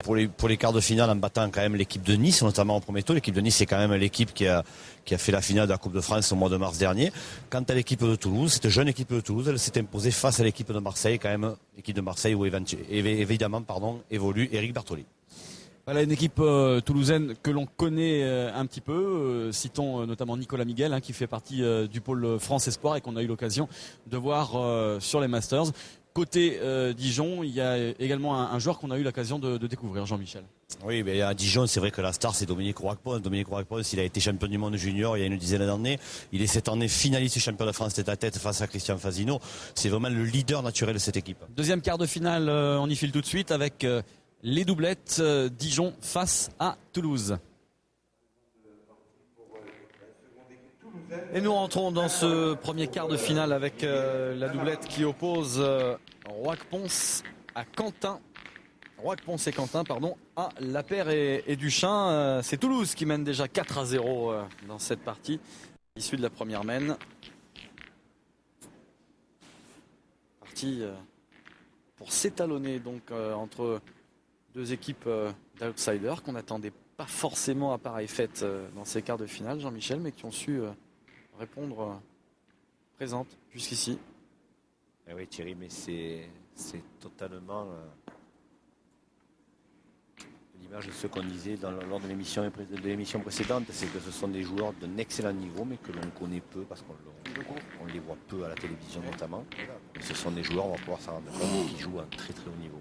pour les quarts de finale en battant quand même l'équipe de Nice, notamment au premier tour. L'équipe de Nice, c'est quand même l'équipe qui a fait la finale de la Coupe de France au mois de mars dernier. Quant à l'équipe de Toulouse, cette jeune équipe de Toulouse, elle s'est imposée face à l'équipe de Marseille, quand même, l'équipe de Marseille où évidemment évolue Éric Bartoli. Voilà une équipe toulousaine que l'on connaît un petit peu. Citons notamment Nicolas Miguel qui fait partie du pôle France Espoir et qu'on a eu l'occasion de voir sur les Masters. Côté Dijon, il y a également un joueur qu'on a eu l'occasion de découvrir, Jean-Michel. Oui, mais à Dijon, c'est vrai que la star, c'est Dominique Roquepont. Dominique Roquepont, il a été champion du monde junior il y a une dizaine d'années. Il est cette année finaliste champion de France tête à tête face à Christian Fasino. C'est vraiment le leader naturel de cette équipe. Deuxième quart de finale, on y file tout de suite avec les doublettes Dijon face à Toulouse. Et nous rentrons dans ce premier quart de finale avec la doublette qui oppose Roquepont à Quentin. Roquepont et Quentin, pardon, à Lapeyre et Duchin. C'est Toulouse qui mène déjà 4-0 dans cette partie, issue de la première mène. Partie pour s'étalonner donc entre deux équipes d'outsiders qu'on n'attendait pas forcément à pareille fête dans ces quarts de finale, Jean-Michel, mais qui ont su répondre présente jusqu'ici. Eh oui Thierry, mais c'est totalement l'image de ce qu'on disait lors de l'émission précédente, c'est que ce sont des joueurs d'un excellent niveau, mais que l'on connaît peu parce qu'on les voit peu à la télévision notamment. Ce sont des joueurs, on va pouvoir s'en rendre compte, qui jouent à un très très haut niveau.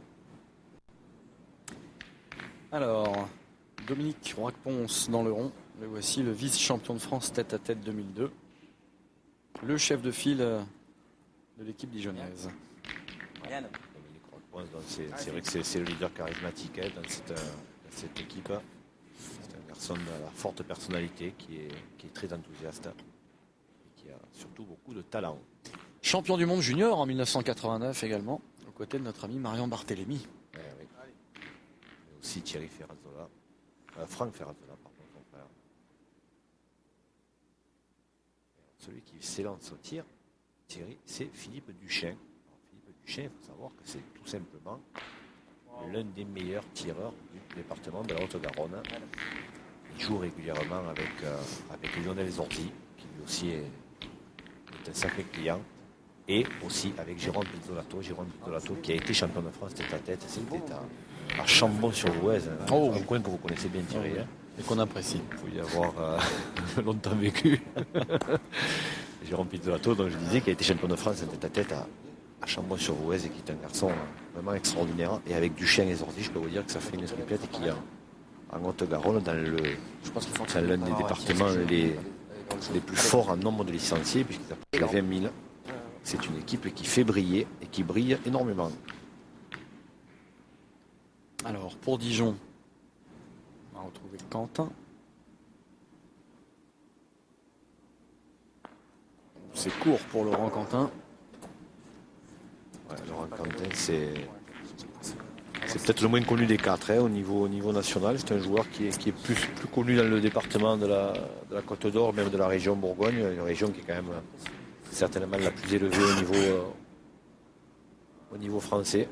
Alors, Dominique Roquepont dans le rond. Le voici, le vice-champion de France tête à tête 2002. Le chef de file de l'équipe dijonnaise. Dominique Roquepont, c'est vrai que c'est le leader charismatique dans cette équipe. C'est un garçon de la forte personnalité qui est très enthousiaste et qui a surtout beaucoup de talent. Champion du monde junior en 1989 également, aux côtés de notre ami Marion Barthélémy. Oui. Mais aussi Thierry Ferrazzola, Franck Ferrazzola, pardon, son frère. Celui qui s'élance au tir, Thierry, c'est Philippe Duchesne. Alors, Philippe Duchesne, il faut savoir que c'est tout simplement l'un des meilleurs tireurs du département de la Haute-Garonne. Il joue régulièrement avec Lionel Zorzi, qui lui aussi est un sacré client. Et aussi avec Jérôme Pizzolato qui a été champion de France tête à tête. C'était à Chambon-sur-Voueize, un coin que vous connaissez bien Thierry. Et qu'on apprécie. Il faut y avoir longtemps vécu. Jérôme Pizzolato, dont je disais, qui a été champion de France tête à tête à Chambon-sur-Voueize et qui est un garçon vraiment extraordinaire. Et avec Duchesne et Zorzi, je peux vous dire que ça fait une triplette qui a en Haute-Garonne, c'est l'un des départements les plus forts en nombre de licenciés, puisqu'ils approchent les 20 000. C'est une équipe qui fait briller et qui brille énormément. Alors, pour Dijon, on va retrouver Quentin. C'est court pour Laurent Quentin. Ouais, Laurent Quentin, c'est peut-être le moins connu des quatre au niveau national. C'est un joueur qui est plus connu dans le département de la Côte d'Or, même de la région Bourgogne, une région qui est quand même certainement la plus élevée au niveau français.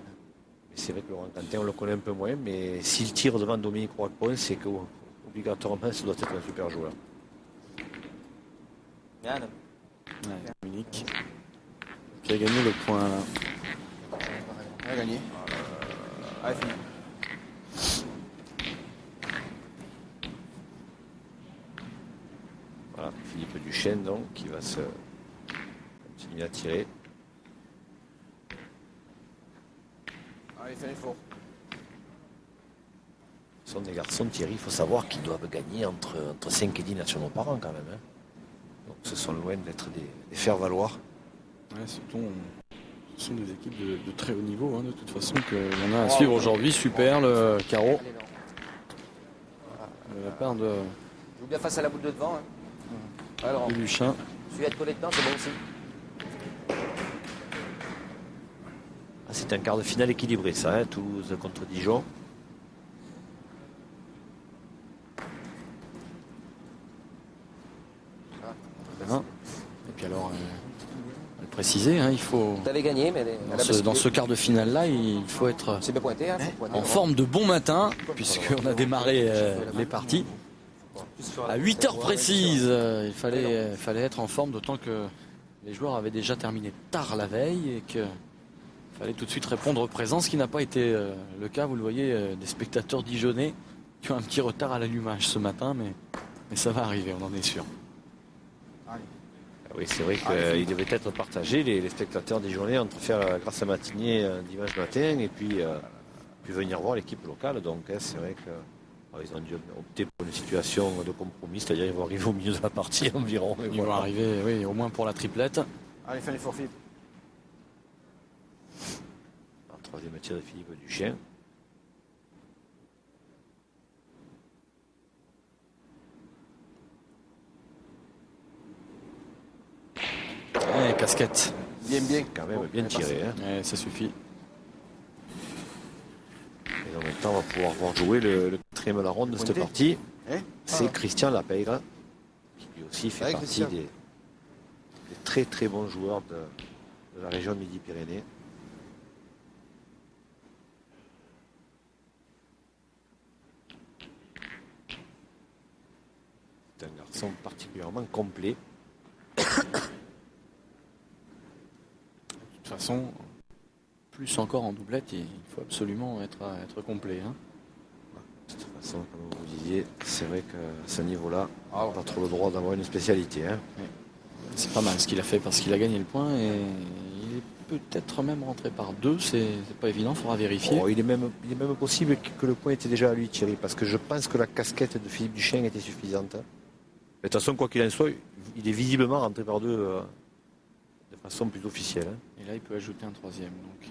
Mais c'est vrai que Laurent Quentin, on le connaît un peu moins, mais s'il tire devant Dominique Roquepont, c'est qu'obligatoirement, ça doit être un super joueur. Dominique, qui a gagné le point là. Il a gagné. Fini. Voilà, Philippe Duchesne donc, qui va se continuer à tirer. Allez, fais l'effort. Ce sont des garçons, Thierry, il faut savoir qu'ils doivent gagner entre 5 et 10 nationaux par an quand même. Donc ce sont loin d'être des faire-valoir. Ouais, surtout, ce sont des équipes de très haut niveau, de toute façon, qu'il y en a à suivre aujourd'hui. Super, le carreau. De la part de Joue bien face à la boule de devant. Alors, Duchin. celui à te coller dedans, c'est bon aussi. C'est un quart de finale équilibré, ça, Toulouse contre Dijon. Et puis alors, elle préciser, hein, il faut Vous avez gagné, mais dans ce quart de finale là, il faut être c'est bien pointé. Hein, en forme de bon matin, puisqu'on a démarré les parties à 8 heures précises. Il fallait être en forme, d'autant que les joueurs avaient déjà terminé tard la veille et qu'il fallait tout de suite répondre présent, ce qui n'a pas été le cas. Vous le voyez, des spectateurs dijonnais qui ont un petit retard à l'allumage ce matin, mais ça va arriver, on en est sûr. Oui, c'est vrai qu'il devait être partagé, les spectateurs des journées, entre faire la grasse matinée dimanche matin et puis venir voir l'équipe locale. Donc c'est vrai qu'ils ont dû opter pour une situation de compromis, c'est-à-dire qu'ils vont arriver au milieu de la partie environ. Ils vont arriver, oui, au moins pour la triplette. Allez, fais l'effort, Philippe. Troisième tir de Philippe Duchesne. Ouais, casquette. Bien, Quand même bien tiré. Hein. Ouais, ça suffit. Et en même temps, on va pouvoir voir jouer le quatrième de la ronde de cette partie. C'est Christian Lapeyre, qui lui aussi fait partie des très très bons joueurs de la région de Midi-Pyrénées. C'est un garçon particulièrement complet. De toute façon, plus encore en doublette, il faut absolument être complet. Hein. De toute façon, comme vous disiez, c'est vrai que à ce niveau-là, on n'a pas trop le droit d'avoir une spécialité. Hein. Oui. C'est pas mal ce qu'il a fait parce qu'il a gagné le point et il est peut-être même rentré par 2. C'est pas évident, il faudra vérifier. Oh, il est même possible que le point était déjà à lui, Thierry, parce que je pense que la casquette de Philippe Duchesne était suffisante. Hein. De toute façon, quoi qu'il en soit, il est visiblement rentré par 2 de façon plus officielle. Hein. Et là, il peut ajouter un troisième. Donc.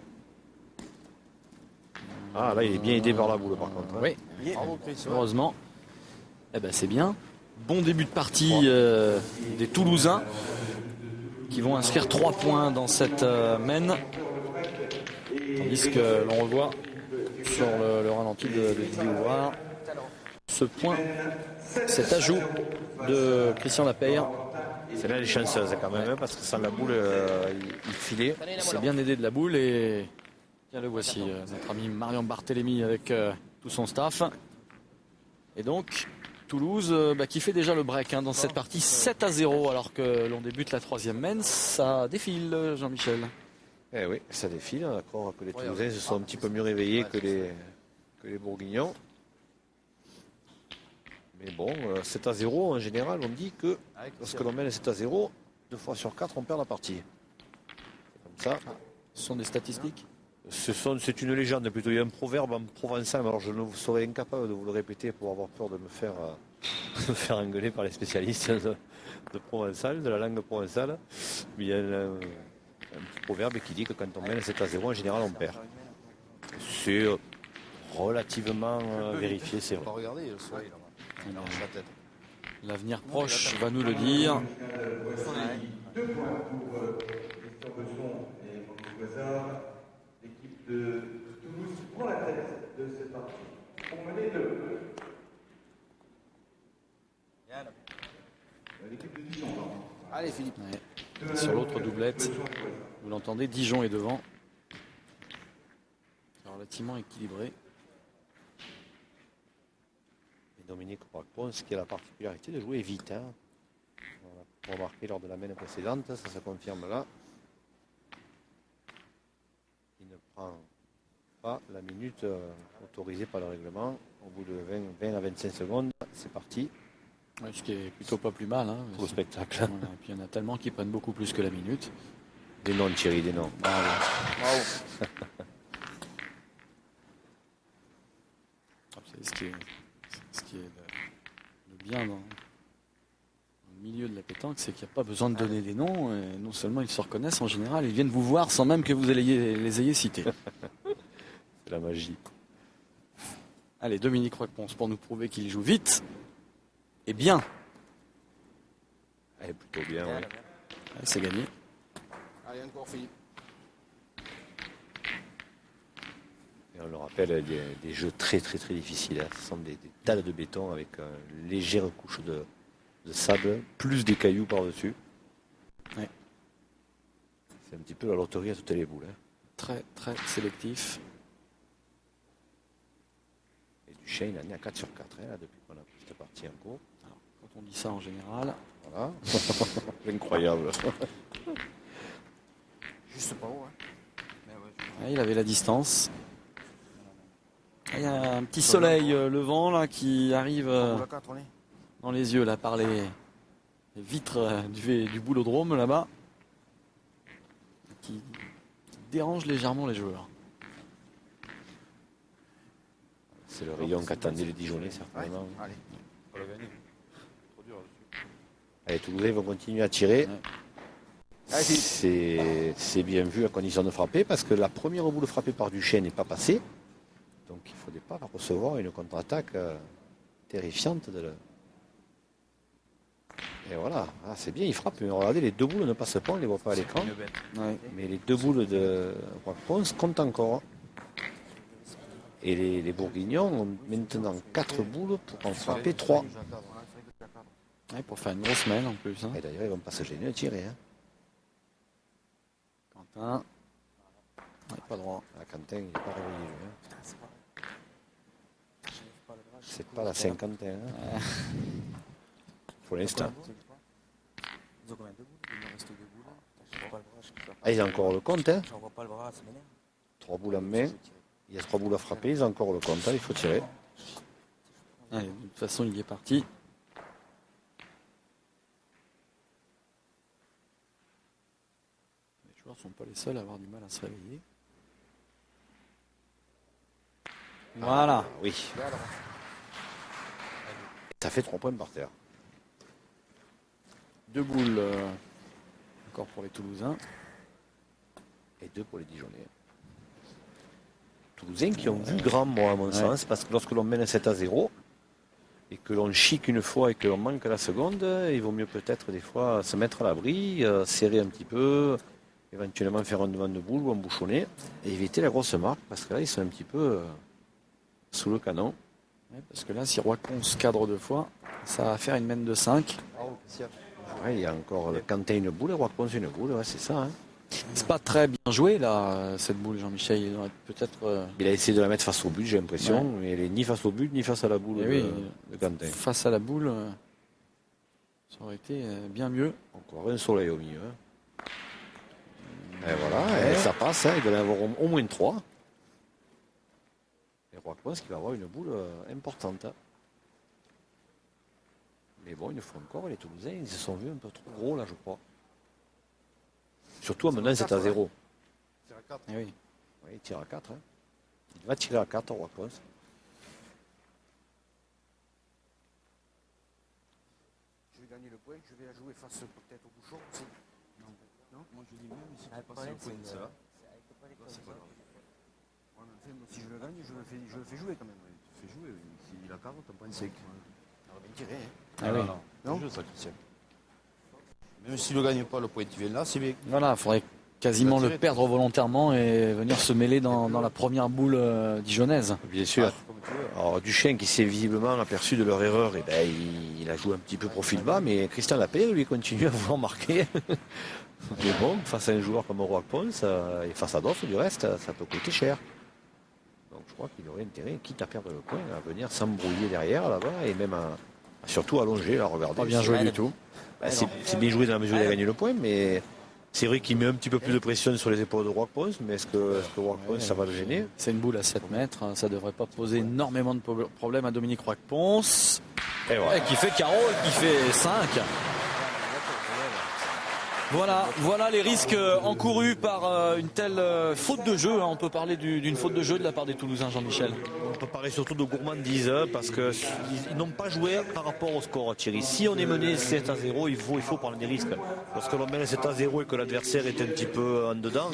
Ah, là, il est bien aidé par la boule, par contre. Hein. Oui, heureusement. Eh ben, c'est bien. Bon début de partie des Toulousains qui vont inscrire 3 points dans cette mène. Tandis que l'on revoit sur le ralenti de Didier Ouvrard ce point, cet ajout de Christian Lapeyre. C'est là les chanceuses quand même, hein, parce que sans la boule, il filait. Il s'est bien aidé de la boule et bien le voici, notre ami Marion Barthélémy avec tout son staff. Et donc Toulouse qui fait déjà le break dans cette partie 7-0 alors que l'on débute la 3e mène. Ça défile, Jean-Michel. Eh oui, ça défile. D'accord que les Toulousains se sont un petit peu mieux réveillés que les Bourguignons. Mais bon, 7-0 en général, on dit que lorsque l'on mène 7-0, 2 fois sur 4, on perd la partie. C'est comme ça. Ce sont des statistiques. C'est une légende plutôt. Il y a un proverbe en provençal, alors je ne serais incapable de vous le répéter pour avoir peur de me faire engueuler par les spécialistes de provençal, de la langue provençale. Mais il y a un petit proverbe qui dit que quand on mène 7-0, en général, on perd. C'est relativement vérifié, c'est vrai. On va regarder le soleil là-bas. L'avenir proche va nous le dire. 2 points pour Christian Besson et Maurice Guazard. L'équipe de Toulouse prend la tête de cette partie. Pour mener le. L'équipe de Dijon. Allez, Philippe. Ouais. Sur l'autre doublette, vous l'entendez, Dijon est devant. C'est relativement équilibré. Dominique Roquepont, qui a la particularité de jouer vite. Hein. On a remarqué lors de la mène précédente, ça se confirme là. Il ne prend pas la minute autorisée par le règlement. Au bout de 20 à 25 secondes, c'est parti. Ouais, ce qui est plutôt pas plus mal. Hein, pour le spectacle. Voilà. Et puis il y en a tellement qui prennent beaucoup plus que la minute. Des noms, Thierry, des noms. Bravo. C'est ce qui est le bien dans le milieu de la pétanque, c'est qu'il n'y a pas besoin de donner des noms. Et non seulement ils se reconnaissent, en général, ils viennent vous voir sans même que vous les ayez cités. C'est la magie. Allez, Dominique Roquepont pour nous prouver qu'il joue vite et bien. Plutôt bien, oui. C'est gagné. Allez, encore Philippe. Et on le rappelle, des jeux très très très difficiles. Hein. Ce sont des dalles de béton avec une légère couche de sable, plus des cailloux par-dessus. Ouais. C'est un petit peu la loterie à toutes les boules. Hein. Très, très sélectif. Et Duchesne, il en est à 4 sur 4 hein, là, depuis qu'on a pris cette partie en cours. Alors, quand on dit ça en général. Voilà. Incroyable. Juste pas haut. Hein. Mais ouais, Ouais, il avait la distance. Il y a un petit soleil levant là qui arrive dans les yeux là par les vitres du boulodrome là-bas, qui dérange légèrement les joueurs. C'est le rayon qu'attendaient les Dijonais certainement. Ouais. Allez. On va le gagner. Trop dur là-dessus. Allez, Toulousain vont continuer à tirer. Ouais. C'est bien vu à condition de frapper parce que la première boule frappée par Duchesne n'est pas passée. Donc il ne faudrait pas recevoir une contre-attaque terrifiante. Et voilà, ah, c'est bien, il frappe. Mais regardez, les deux boules ne passent pas, on ne les voit pas à l'écran. Ouais. Mais les deux boules de Roquepons comptent encore. Et les Bourguignons ont maintenant 4 boules pour en frapper 3. Ouais, pour faire une grosse semaine en plus. Hein. Et d'ailleurs, ils ne vont pas se gêner à tirer. Hein. Quentin. Ouais, pas droit. Ah, Quentin, il n'est pas réveillé. Lui, hein. C'est pas la cinquantaine. Hein. Pour l'instant. Ah, ils ont encore le compte. Hein. 3 boules en main. Il y a 3 boules à frapper. Ils ont encore le compte. Hein. Il faut tirer. Allez, de toute façon, il est parti. Les joueurs ne sont pas les seuls à avoir du mal à se réveiller. Voilà. Ah, oui. Ça fait 3 points par terre. 2 boules encore pour les Toulousains. Et 2 pour les Dijonais. Toulousains qui ont vu grand, moi, à mon sens, parce que lorsque l'on mène 7-0 et que l'on chique une fois et que l'on manque la seconde, il vaut mieux peut-être des fois se mettre à l'abri, serrer un petit peu, éventuellement faire un devant de boule ou un bouchonnet et éviter la grosse marque parce que là, ils sont un petit peu sous le canon. Ouais, parce que là, si Roquepons cadre 2 fois, ça va faire une mène de 5. Ouais, il y a encore le Quentin une boule et Roquepons une boule, ouais, c'est ça. Hein. C'est pas très bien joué là, cette boule, Jean-Michel. Il aurait peut-être. Il a essayé de la mettre face au but, j'ai l'impression, mais elle est ni face au but ni face à la boule de Quentin. Face à la boule, ça aurait été bien mieux. Encore un soleil au milieu. Hein. Et voilà, et ça passe, hein, il doit y en avoir au moins 3. Et Roquepons qui va avoir une boule importante. Hein. Mais bon, une fois encore, les Toulousains, ils se sont vus un peu trop gros là, je crois. Surtout en menant 7-0. Eh oui. Oui, il tire à 4. Hein. Il va tirer à 4, Roquepons. Je vais gagner le point, je vais la jouer face peut-être au bouchon aussi. Non, moi je dis même si je passe le point de ça. C'est pas grave. Si je le gagne, je le fais jouer quand même. Je le fais jouer. S'il a 4, t'as pas un sec. On va bien tirer. Hein. Ah oui. Non, c'est juste ça, Christian. Même s'il ne gagne pas le point qui vient là, c'est bien. Voilà, il faudrait quasiment le perdre volontairement et venir se mêler dans la première boule dijonnaise. Bien sûr. Alors Duchesne qui s'est visiblement aperçu de leur erreur, et ben, il a joué un petit peu profil bas, mais Christian Lapeyre lui continue à vouloir marquer. Mais bon, face à un joueur comme Roquepons et face à d'autres du reste, ça peut coûter cher. Donc je crois qu'il aurait intérêt, quitte à perdre le point, à venir s'embrouiller derrière là-bas et même à surtout allonger, là, regardez. Pas bien joué du tout. Ben, c'est bien joué dans la mesure où il a gagné le point, mais c'est vrai qu'il met un petit peu plus de pression sur les épaules de Roquepons, mais est-ce que Roquepons, ça va le gêner? C'est une boule à 7 mètres, ça ne devrait pas poser énormément de problèmes à Dominique Roquepons. Et voilà. Et qui fait carreau et qui fait 5. Voilà les risques encourus par une telle faute de jeu. On peut parler d'une faute de jeu de la part des Toulousains, Jean-Michel. On peut parler surtout de gourmandise parce qu'ils n'ont pas joué par rapport au score, Thierry. Si on est mené 7-0, il faut prendre des risques. Lorsque l'on mène 7-0 et que l'adversaire est un petit peu en dedans,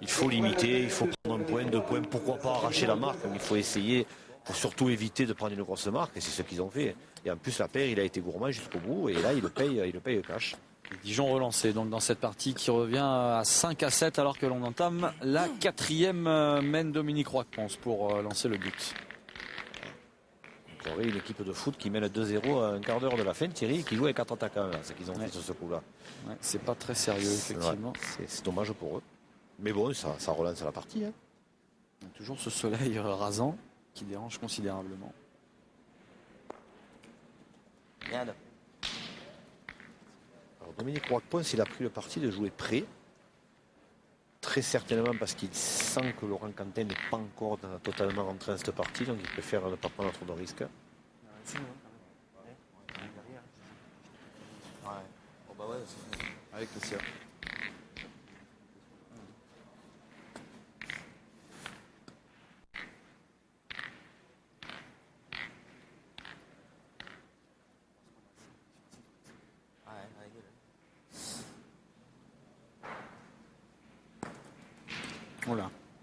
il faut limiter, il faut prendre un point, 2 points, pourquoi pas arracher la marque, mais il faut essayer, pour surtout éviter de prendre une grosse marque, et c'est ce qu'ils ont fait. Et en plus, Lapeyre, il a été gourmand jusqu'au bout, et là, il le paye cash. Dijon relancé donc dans cette partie qui revient à 5-7 alors que l'on entame la 4e mène Dominique Roquepons pour lancer le but. Encore aurait une équipe de foot qui mène 2-0 à un quart d'heure de la fin, Thierry, qui joue avec 4 attaquants. C'est qu'ils ont fait sur ce coup-là. Ouais, c'est pas très sérieux, effectivement. Ouais, c'est dommage pour eux. Mais bon, ça relance la partie. Hein. Toujours ce soleil rasant qui dérange considérablement. Alors, Dominique Roquepont, il a pris le parti de jouer près. Très certainement parce qu'il sent que Laurent Quentin n'est pas encore totalement rentré dans cette partie, donc il préfère ne pas prendre trop de risques. Avec le sien.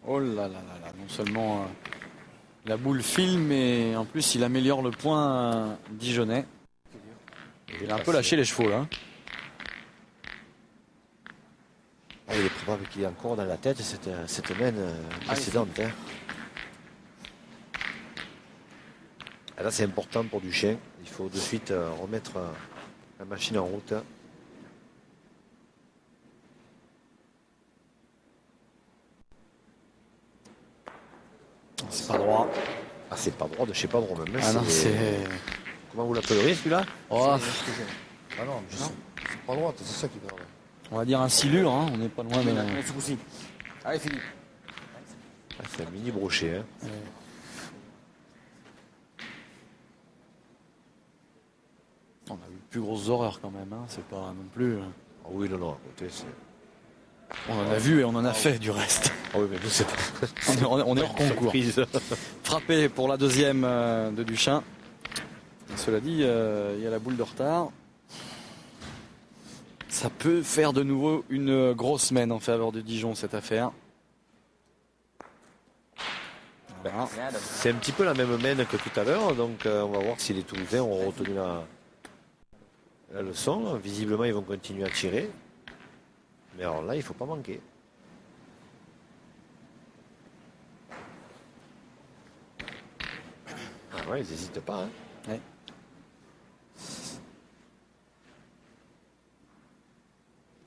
Oh là là là là, non seulement la boule file, mais en plus il améliore le point dijonnais. Il a un peu lâché les chevaux là. Ah, il est probable qu'il ait encore dans la tête cette main précédente. Hein. Ah, là c'est important pour Duchesne. Il faut de suite remettre la machine en route. C'est pas droit. Ah, c'est pas droit de chez pas droit même. Ah non, c'est... Comment vous l'appelleriez celui-là? Oh, Ah non, c'est pas droit, c'est ça qui est grave. on va dire un silure, hein. On n'est pas loin de... Allez, Philippe. Ah, c'est un mini brochet. Hein. On a eu plus grosses horreurs quand même, hein. C'est pas non plus... Ah oui, non, à côté, c'est... On en a vu et on en a fait du reste. Ah oui, mais nous, c'est pas... on est hors concours. Frappé pour la deuxième de Duchesne. Cela dit, il y a la boule de retard. Ça peut faire de nouveau une grosse semaine en faveur de Dijon, cette affaire. Voilà. C'est un petit peu la même mène que tout à l'heure, donc on va voir si les Toulousains ont retenu la leçon. Visiblement, ils vont continuer à tirer. Mais alors là, il ne faut pas manquer. Ah ouais, ils n'hésitent pas. Hein. Ouais.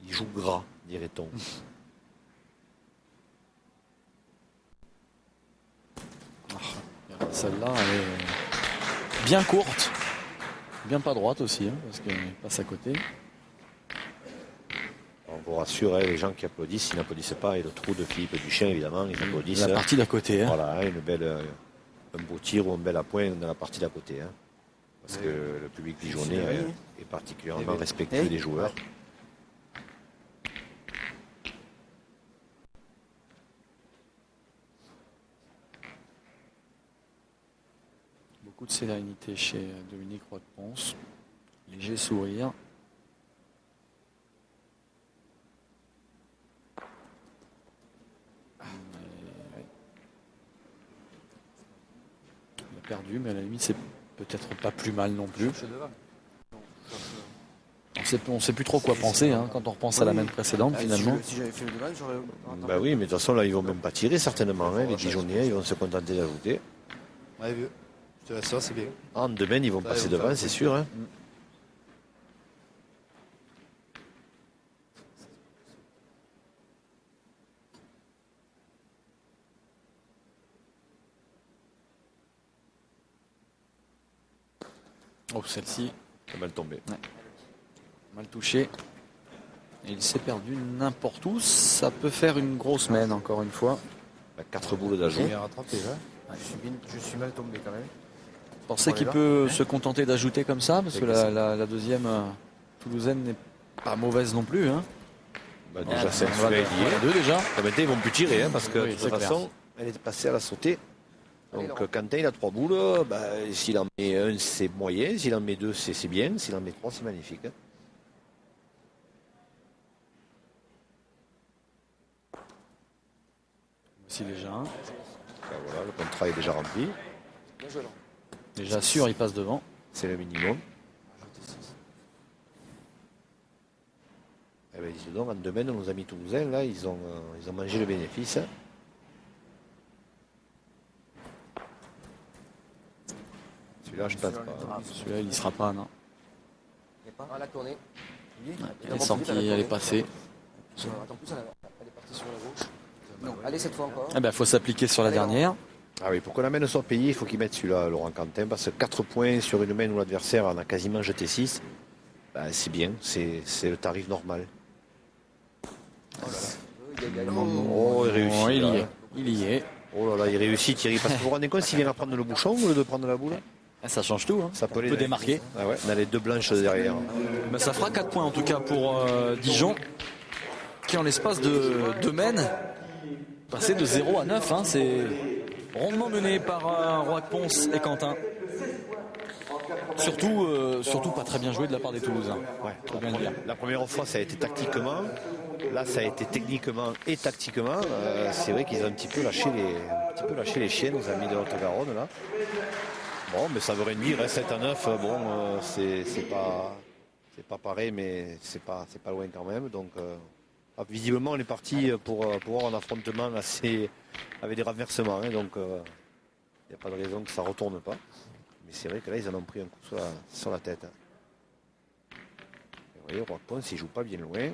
Ils jouent gras, dirait-on. Celle-là, elle est bien courte. Bien pas droite aussi, hein, parce qu'elle passe à côté. On vous rassure, hein, les gens qui applaudissent, ils n'applaudissent pas. Et le trou de Philippe Duchesne, évidemment, ils applaudissent. La partie d'à côté. Hein. Voilà, un beau tir ou un bel appoint dans la partie d'à côté. Hein. Parce que le public dijonnais est particulièrement respectueux des joueurs. Beaucoup de sérénité chez Dominique Roquepont. Léger sourire. Il a perdu, mais à la limite, c'est peut-être pas plus mal non plus. On ne sait plus trop quoi penser hein, quand on repense à la main précédente finalement. Si j'avais fait le devant, j'aurais... Bah oui, mais de toute façon, là, ils vont même pas tirer certainement. Hein, les Dijonnais, ils vont se contenter d'ajouter. Ouais, vieux. Ça, c'est bien. En demain, ils vont passer devant, c'est sûr. Hein. Oh, celle-ci, C'est mal tombé. mal touché. Et il s'est perdu n'importe où. Ça peut faire une grosse mène encore une fois. 4 boules d'ajout. Bien rattrapé, là. Je suis mal tombé quand même. Vous pensez qu'il peut se contenter d'ajouter comme ça? Parce que la deuxième toulousaine n'est pas mauvaise non plus. Hein. Bah, déjà, c'est On va lié. à deux déjà. Maintenant, ils vont plus tirer hein, parce que Oui, de c'est toute façon, elle est passée à la sautée. Donc Quentin, il a 3 boules. Bah, s'il en met un, c'est moyen. S'il en met 2, c'est bien. S'il en met 3, c'est magnifique. Hein. Voici déjà un. Ben voilà, le contrat est déjà rempli. Déjà sûr, il passe devant. C'est le minimum. Eh ben, dis donc, en demain, nos amis toulousains, là, ils ont mangé le bénéfice. Celui-là, je pense pas. Celui-là, il n'y sera pas, non. Ah, la tournée. Elle est sortie, elle est passée. En plus, elle est partie sur la gauche. Non. Allez, cette fois encore. Eh ben, faut s'appliquer sur la dernière. Ah oui, pour que la main ne soit payée, il faut qu'il mette celui-là, Laurent Quentin, parce que 4 points sur une main où l'adversaire en a quasiment jeté 6, ben, c'est bien, c'est le tarif normal. Oh, il réussit. Oh, il y là. est. Il y est. Oh là là, il réussit Thierry, parce que vous vous rendez compte s'il vient à prendre le bouchon au lieu de prendre la boule, Ah, ça change tout. Hein. ça peut, On peut démarquer. Ah ouais, on a les deux blanches derrière. Ben, ça fera 4 points en tout cas pour Dijon, qui en l'espace de 2 mènes, passé de 0 à 9. Hein. C'est rondement mené par Roac-Ponce et Quentin. Surtout pas très bien joué de la part des Toulousains. Ouais, Faut bien le dire. la première fois, ça a été tactiquement. Là, ça a été techniquement et tactiquement. C'est vrai qu'ils ont un petit peu lâché les chiens, nos amis de Haute-Garonne là. Bon, mais ça veut rien dire, hein, 7 à 9, bon, c'est pas pareil, mais c'est pas loin quand même. Donc, visiblement, on est parti pour avoir un affrontement assez avec des renversements. Hein, donc, il n'y a pas de raison que ça retourne pas. Mais c'est vrai que là, ils en ont pris un coup sur la tête. Et vous voyez, Roac-Ponce, il joue pas bien loin.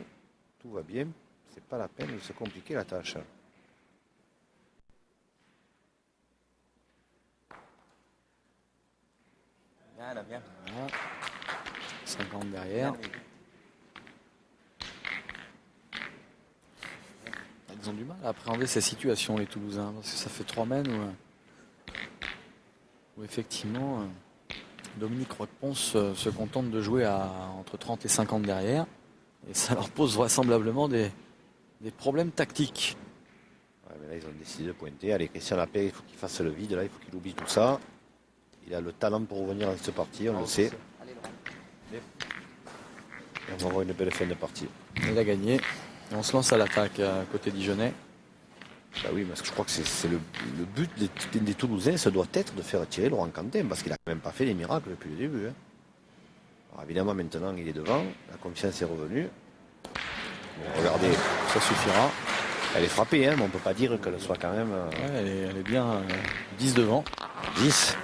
Tout va bien. C'est pas la peine de se compliquer la tâche. Bien. Voilà. 50 derrière. Ils ont du mal à appréhender ces situations, les Toulousains, parce que ça fait 3 mènes où effectivement Dominique Roac-Ponce se contente de jouer à entre 30 et 50 derrière, et ça leur pose vraisemblablement des problèmes tactiques. Ouais, mais là, ils ont décidé de pointer. Allez, Christian Lapé, il faut qu'il fasse le vide. Là, il faut qu'il oublie tout ça. Il a le talent pour revenir dans cette partie, on le sait. Allez, Laurent. Et on va avoir une belle fin de partie. Il a gagné. Et on se lance à l'attaque côté dijonnais. Bah oui, parce que je crois que c'est le but des Toulousains, ça doit être de faire tirer Laurent Quentin, parce qu'il n'a quand même pas fait les miracles depuis le début. Hein. Alors évidemment, maintenant, il est devant, la confiance est revenue. Bon, regardez, Ça suffira. elle est frappée, hein, mais on ne peut pas dire qu'elle soit quand même Ouais, elle est bien 10 devant. 10.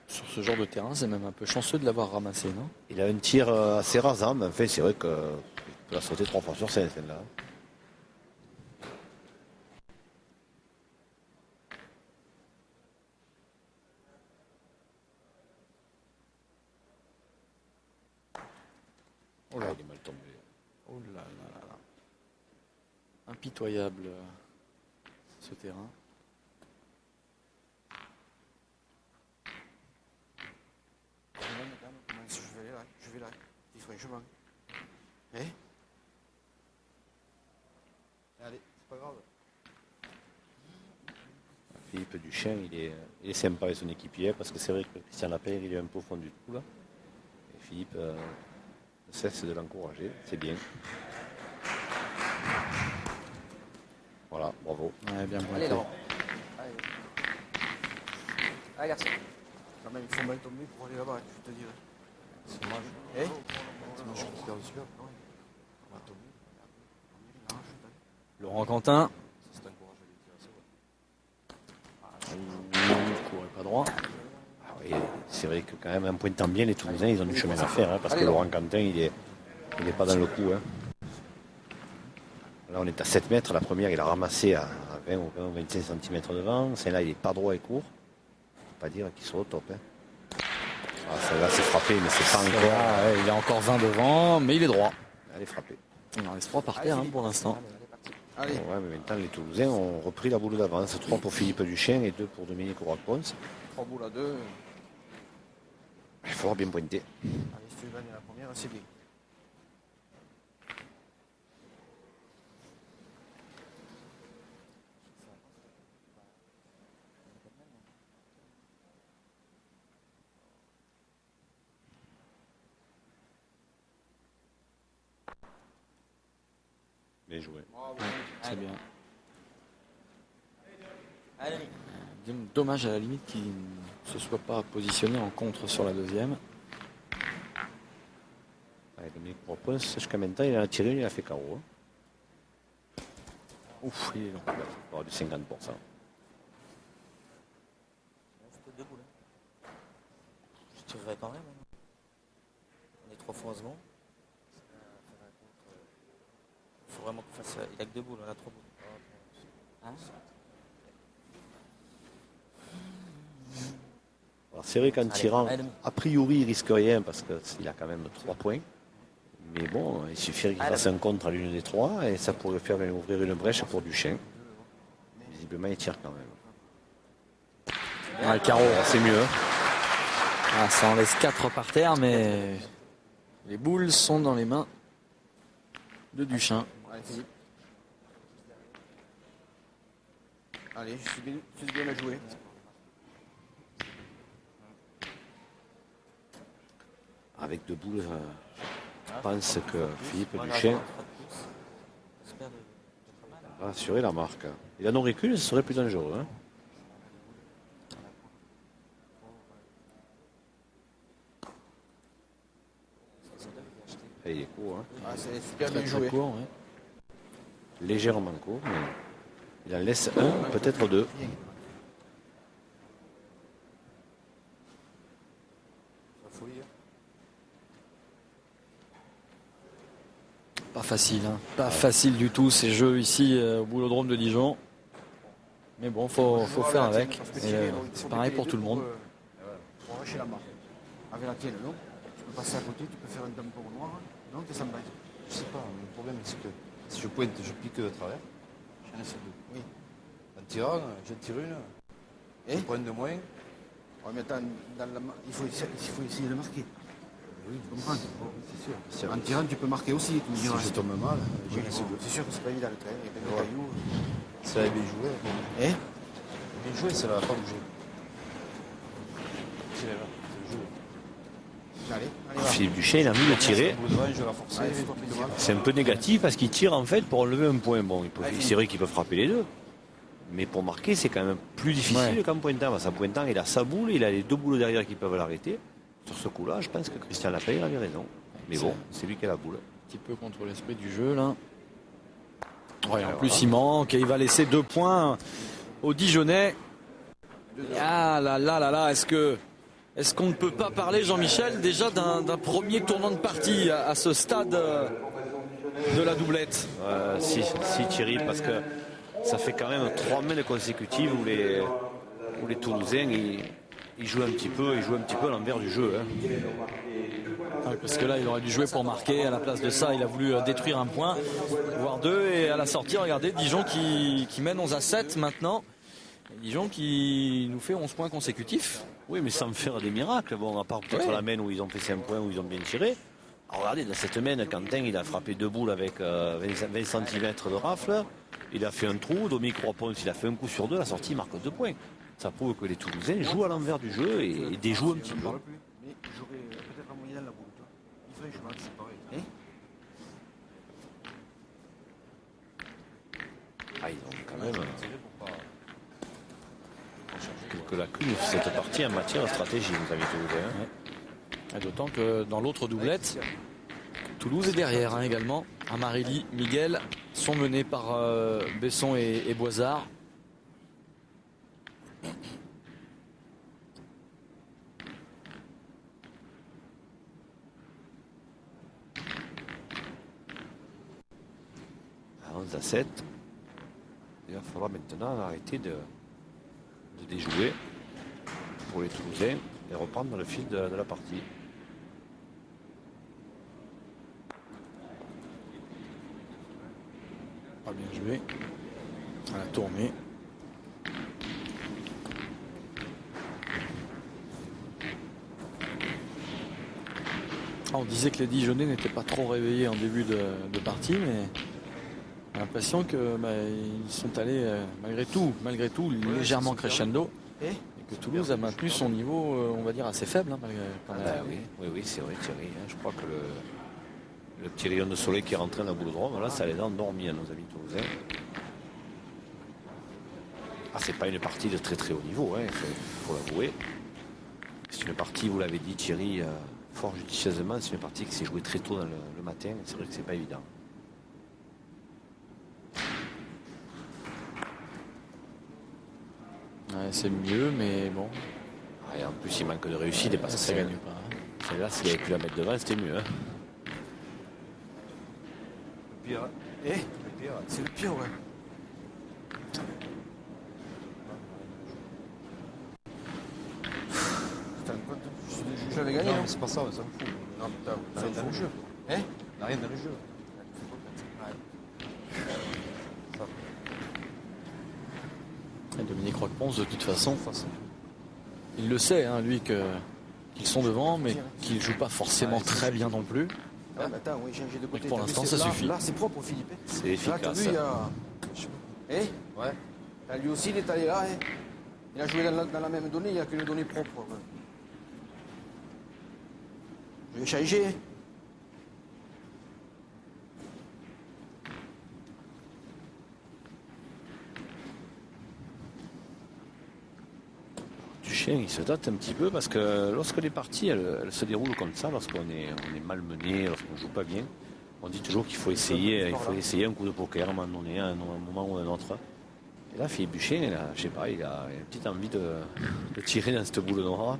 Sur ce genre de terrain, c'est même un peu chanceux de l'avoir ramassé, non? Il a un tir assez rasant, mais en fait, c'est vrai qu'il peut la sauter 3 fois sur 5, celle-là. Oh là, il est mal tombé. Oh là là là là. Impitoyable ce terrain. Je vais là, dis franchement. Hein? Allez, c'est pas grave. Philippe Duchesne, il est sympa avec son équipier, parce que c'est vrai que Christian Lapeyre, il est un peu au fond du trou là. Et Philippe ne cesse de l'encourager, c'est bien. Voilà, bravo. Ouais, bien Allez, pointé. Laurent. Allez, garçon. Quand même, il faut mal tomber pour aller là-bas, je te dirais. C'est dommage. Eh? C'est dommage qu'il perde celui-là. On va tomber. On est là, je Laurent Quentin. Ça t'encourage à les tirer, ça va. Il courait pas droit. Ah oui, c'est vrai que quand même, en pointant bien, les Toulousains, ils ont du chemin à faire, hein, parce Allez, que Laurent. Laurent Quentin, il est pas dans le coup. Hein. Là, on est à 7 mètres. La première, il a ramassé à 20 ou 25 cm devant. Celle-là, il est pas droit et court. Faut pas dire qu'il soit au top. Hein. Ah, celle-là, c'est frappé, mais c'est pas encore. Là, ouais, il est encore 20 devant, mais il est droit. Elle est frappée. Il en reste 3 par terre hein, pour l'instant. Allez, Ouais, mais maintenant, les Toulousains ont repris la boule d'avance. 3 pour Philippe Duchesne et 2 pour Dominique Roac-Ponce. 3 boules à 2. Il faudra bien pointer. Allez, si tu gagnes la première, c'est bien. Bien joué. C'est bien. Allez. Dommage à la limite qu'il ne se soit pas positionné en contre sur la deuxième. Ouais, Dominique Roac-Ponce, jusqu'à maintenant, il en a tiré, il a fait KO. Hein. Ouf, il est long. Il aura du 50%. C'était deux boules. Je tirerai quand même. Hein. On est 3 fois en second. Il faut vraiment qu'on fasse. Il a que 2 boules, on a 3 boules. Hein? Alors c'est vrai qu'en tirant, a priori, il risque rien parce qu'il a quand même 3 points. Mais bon, il suffirait qu'il fasse un contre à l'une des 3 et ça pourrait faire ouvrir une brèche pour Duchesne. Visiblement, il tire quand même. Ouais, carreau. C'est mieux. Ah, ça en laisse 4 par terre, mais les boules sont dans les mains de Duchesne. Allez, Philippe. Allez, je suis bien à jouer. Avec 2 boules, je pense que Philippe Duchesne va assurer la marque. Il en aurait qu'une, ce serait plus dangereux. Hein. Et il est court. Hein. Ah, c'est super Très, bien très joué. court, ouais. Légèrement court, mais il en laisse un, peut-être 2. Pas facile, hein. Pas facile du tout ces jeux ici au Boulodrome de Dijon. Mais bon, faut faire avec. C'est pareil pour tout le monde. Pour arracher la marque. Avec la tienne, non? Tu peux passer à côté, tu peux faire un tampon noir. Non, t'es sans balle. Je sais pas, le problème c'est que si je pointe, je pique de travers. J'en ai fait 2. Oui. En tirant, j'en tire une. Et Je pointe de moins. Ouais, mais attends, il faut essayer de marquer. Oui, Tu comprends? c'est sûr. En tirant, tu peux marquer aussi. Tu me Si diras. je tombe mal, Oui, j'ai laissé 2. c'est sûr que c'est pas évident le terrain. Il y a plein de Ouais. cailloux. Ça a bien joué. Eh Bien joué, ça va pas bouger. C'est là, c'est le jeu. Allez, va. Philippe Duchesne, il a envie de tirer. Bout devant, je vais la forcer. Allez, fais-toi plaisir. C'est un peu négatif parce qu'il tire en fait pour enlever un point. Bon, c'est vrai qu'il peut frapper les 2. Mais pour marquer, c'est quand même plus difficile qu'en pointant. Parce qu'en pointant, il a sa boule, il a les 2 boules derrière qui peuvent l'arrêter. Sur ce coup-là, je pense que Christian Lapeyre avait raison. Mais bon, c'est lui qui a la boule. Un petit peu contre l'esprit du jeu là. Ouais, en plus il manque et il va laisser 2 points aux Dijonnais. Ah là là là là, est-ce qu'on ne peut pas parler, Jean-Michel, déjà d'un premier tournant de partie à ce stade de la doublette? Si Thierry, parce que ça fait quand même 3 semaines consécutives où les Toulousains ils jouent un petit peu à l'envers du jeu. Hein. Ouais, parce que là il aurait dû jouer pour marquer, à la place de ça il a voulu détruire un point, voire 2, et à la sortie regardez Dijon qui mène 11-7 maintenant. Dijon qui nous fait 11 points consécutifs. Oui, mais sans faire des miracles. Bon, à part peut-être la main où ils ont fait 5 points, où ils ont bien tiré. Alors regardez, dans cette main, Quentin, il a frappé 2 boules avec 20 cm de rafle. Il a fait un trou. Dominique Roipons, il a fait un coup sur 2. La sortie, il marque 2 points. Ça prouve que les Toulousains jouent à l'envers du jeu et déjouent un petit peu. Mais j'aurais peut-être un moyen dans la boule, toi. Il ferait cheval, c'est pareil. Eh Ah, ils ont quand même quelques lacunes sur cette partie en matière de stratégie, vous avez toulousains. Et d'autant que dans l'autre doublette, Toulouse est derrière hein, également. Amarelli, Miguel sont menés par Besson et Boisard. À 11-7. Il va falloir maintenant arrêter de déjouer pour les Toulousains et reprendre le fil de la partie. Pas bien joué. À la tournée. On disait que les Dijonnais n'étaient pas trop réveillés en début de partie, mais on a l'impression que ils sont allés malgré tout légèrement crescendo et que Toulouse a maintenu son niveau, on va dire, assez faible. Hein, malgré, quand même. Oui, c'est vrai Thierry. Hein. Je crois que le petit rayon de soleil qui est rentré dans le boulodrome, là, ça les a endormis à nos amis toulousains. Ah, c'est pas une partie de très très haut niveau, il faut l'avouer. C'est une partie, vous l'avez dit Thierry, fort judicieusement, c'est une partie qui s'est jouée très tôt dans le matin. C'est vrai que c'est pas évident. Ouais, c'est mieux, mais bon, Et en plus, il manque de réussite parce que ça gagne pas. Hein. celle-là, s'il avait pu la mettre devant, c'était mieux. Hein. Le pire. Eh, Le pire. c'est le pire, ouais. Putain, quoi, j'avais gagné, Non, hein. mais c'est pas ça, on s'en fout. Non, putain, La reine dans le jeu. Hein? La reine dans le jeu. Et Dominique Roquepont, de toute façon, il le sait, hein, lui, qu'ils sont devant, mais qu'ils ne jouent pas forcément très bien non plus. Ah, mais attends, oui, j'ai de côté. pour T'as vu, l'instant, c'est- ça là- suffit. Là, c'est propre, Philippe. C'est Là, t'as efficace. vu, il y a. Eh? Ouais. Là, lui aussi, il est allé là. Hein. Il a joué dans la même donnée, il n'y a qu'une donnée propre. Ouais. Je vais changer. Hein. Duchesne, il se date un petit peu parce que lorsque les parties elles se déroulent comme ça, lorsqu'on est malmené, lorsqu'on ne joue pas bien, on dit toujours qu'il faut essayer un coup de poker à un moment donné, à un moment ou à un autre. Et là, Philippe Duchesne, je sais pas, il a une petite envie de tirer dans cette boule noire.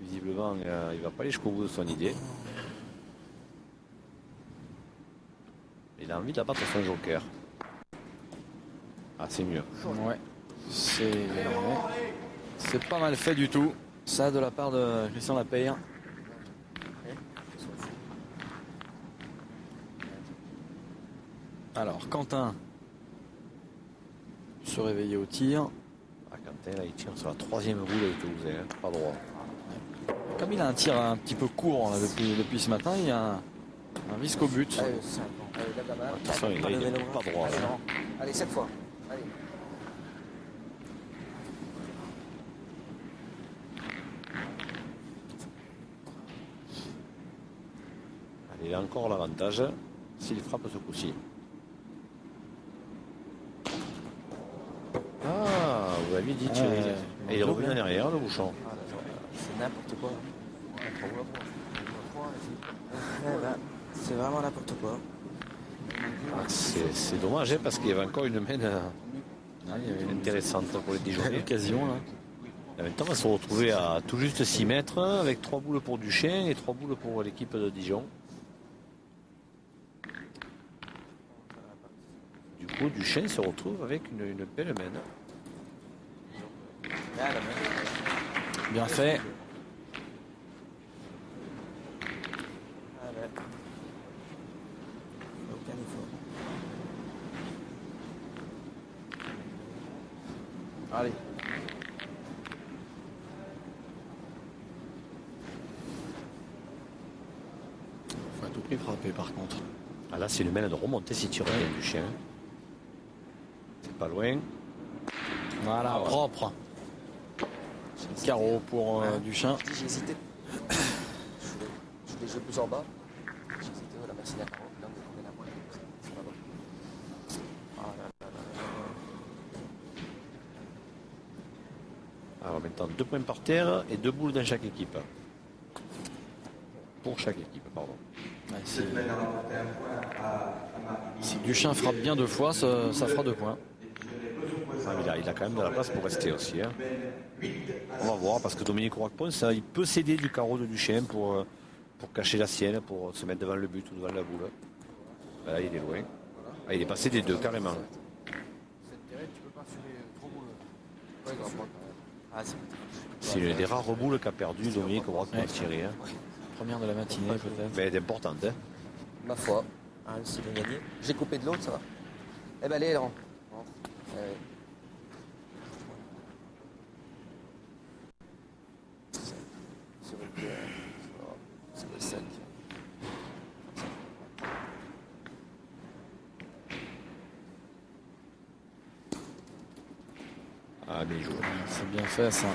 Visiblement, il va pas aller jusqu'au bout de son idée. Il a envie d'abattre son joker. Ah, c'est mieux. Ouais, c'est pas mal fait du tout. Ça, de la part de Christian Lapeyre. Alors, Quentin se réveiller au tir. Ah, Quentin, là, il tire sur la troisième boule avec Toulouse, hein, pas droit. Comme il a un tir un petit peu court là, depuis ce matin, il y a un risque au but. Allez, c'est bon. Allez, lève la main. Attention, il est pas droit. Allez, Hein. Laurent. Allez, cette fois. Allez. Allez, il a encore l'avantage s'il frappe ce coup-ci. Ah, vous avez dit tirer. Et il est revenu en arrière, le bouchon. C'est n'importe quoi. C'est vraiment n'importe quoi. Ah, c'est dommage hein, parce qu'il y avait encore une main intéressante pour les Dijonais. L'occasion là. Et maintenant, on va se retrouver à tout juste 6 mètres avec 3 boules pour Duchesne et 3 boules pour l'équipe de Dijon. Du coup, Duchesne se retrouve avec une belle main. Bien fait. Aucun effort. Allez. Faut à tout prix frapper par contre. Ah, là, c'est le main de remonter si tu reviens Duchesne. C'est pas loin. Voilà, propre. Carreau pour Duchesne. J'ai hésité. Je voulais jouer plus en bas. J'ai hésité, voilà, merci d'accord. Là, on est là, moi. Ça va. Ah là là là là. Alors maintenant, 2 points par terre et 2 boules dans chaque équipe. Pour chaque équipe, pardon. Ouais, si Duchesne frappe bien 2 fois, ça fera 2 points. Ah, mais il a quand même de la place pour rester aussi. Hein. On va voir parce que Dominique Roquepont, il peut céder du carreau de Duchesne pour cacher la sienne, pour se mettre devant le but ou devant la boule. Là, il est loin. Ah, il est passé des deux carrément. C'est une des rares boules qu'a perdu Dominique Roquepont Ouais. Thierry. Hein. Première de la matinée peut-être. Mais elle est importante. Hein. Ma foi, s'il a gagné. J'ai coupé de l'autre, ça va. Eh ben allez, Laurent. Sur le pied, c'est le 5. Ah, bien joué. C'est bien fait ça.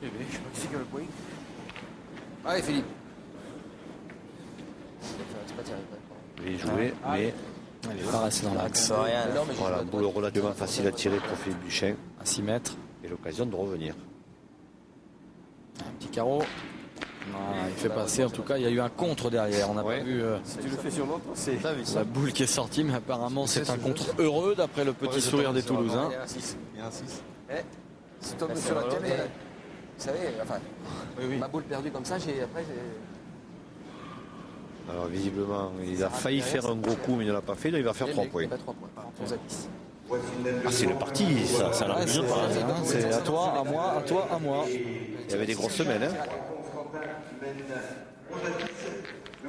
Je sais pas qui c'est qui a le point. Allez, Philippe. C'est pas terrible. Bien joué, mais Elle est pas restée dans l'axe. Ça rien. Non, mais voilà, boule relativement facile à tirer pour Philippe Duchesne À 6 mètres. et l'occasion de revenir. Un petit carreau. Voilà, il fait passer, en tout cas, il y a eu un contre derrière. On n'a pas vu Si tu le fais sur l'autre, c'est. la boule qui est sortie, mais apparemment c'est un contre heureux d'après le petit sourire des Toulousains. Il y a un 6. Il y a un 6. Si tu tombes sur la télé, vous savez, enfin, ma boule perdue comme ça, après, Alors visiblement, il a failli faire un gros coup, mais il ne l'a pas fait. Là, il va faire 3 points. Il va 3 points. 11 à 10. Ah, c'est une partie, ça n'a plus de pas. C'est à toi, à moi, à toi, à moi. Il y avait des grosses semaines. Hein. Mais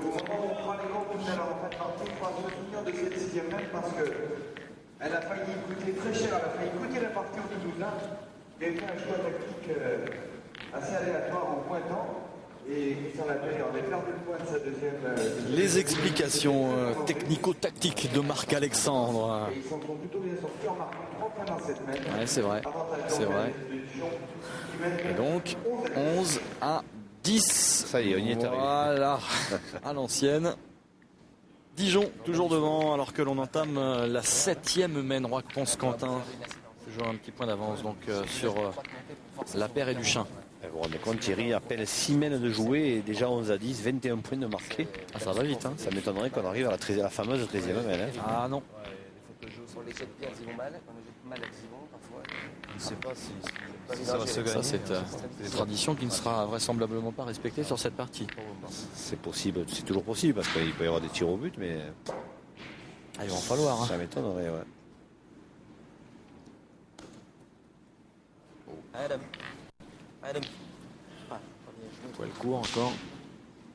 au moment où on prend les comptes tout à l'heure en fin de partie, il faut se souvenir de cette 6e même parce qu'elle a failli coûter très cher, elle a failli coûter la partie au Toulousain. Il a fait un choix tactique assez aléatoire en pointant. Et Christian Lapelle en est perdu le point de sa deuxième. Les explications technico-tactiques de Marc-Alexandre. Et ils s'en sont plutôt bien sortis en marquant 3 points dans cette mène. Ouais, c'est vrai, c'est vrai. Et donc, 11 à 10. Ça y est, on y est arrivé. Voilà, à l'ancienne. Dijon, toujours devant, alors que l'on entame la 7e mène. Roque-Ponce-Quentin, toujours un petit point d'avance donc sur la paire et Duchin. Vous vous rendez compte, Thierry, à peine 6 mènes de jouer et déjà 11 à 10, 21 points de marqué. Ah, ça va vite. Hein. Ça m'étonnerait qu'on arrive à la fameuse 13e mène. Hein. Ah non. Sur les jets de pierre, ils vont mal. On les jette mal à Dijon, parfois. Je ne sais pas si Ça va se Ça, c'est une tradition qui ne sera vraisemblablement pas respectée sur cette partie. C'est possible, c'est toujours possible parce qu'il peut y avoir des tirs au but, mais Ah, il va en falloir. Hein. ça m'étonnerait. Ouais. Adam. Poil court encore.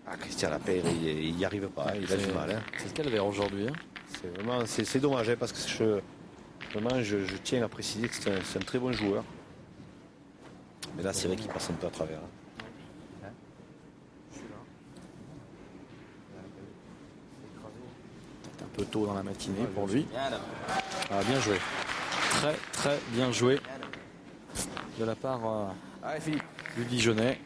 Ah, Christian Lapeyre, il n'y arrive pas, il a du mal. Hein. C'est le calvaire aujourd'hui. Hein. C'est vraiment, c'est dommage hein, parce que je tiens à préciser que c'est un très bon joueur. Mais là, c'est vrai qu'il passe un peu à travers. Hein. C'est un peu tôt dans la matinée pour lui. Ah, bien joué. Très très bien joué de la part du Dijonais.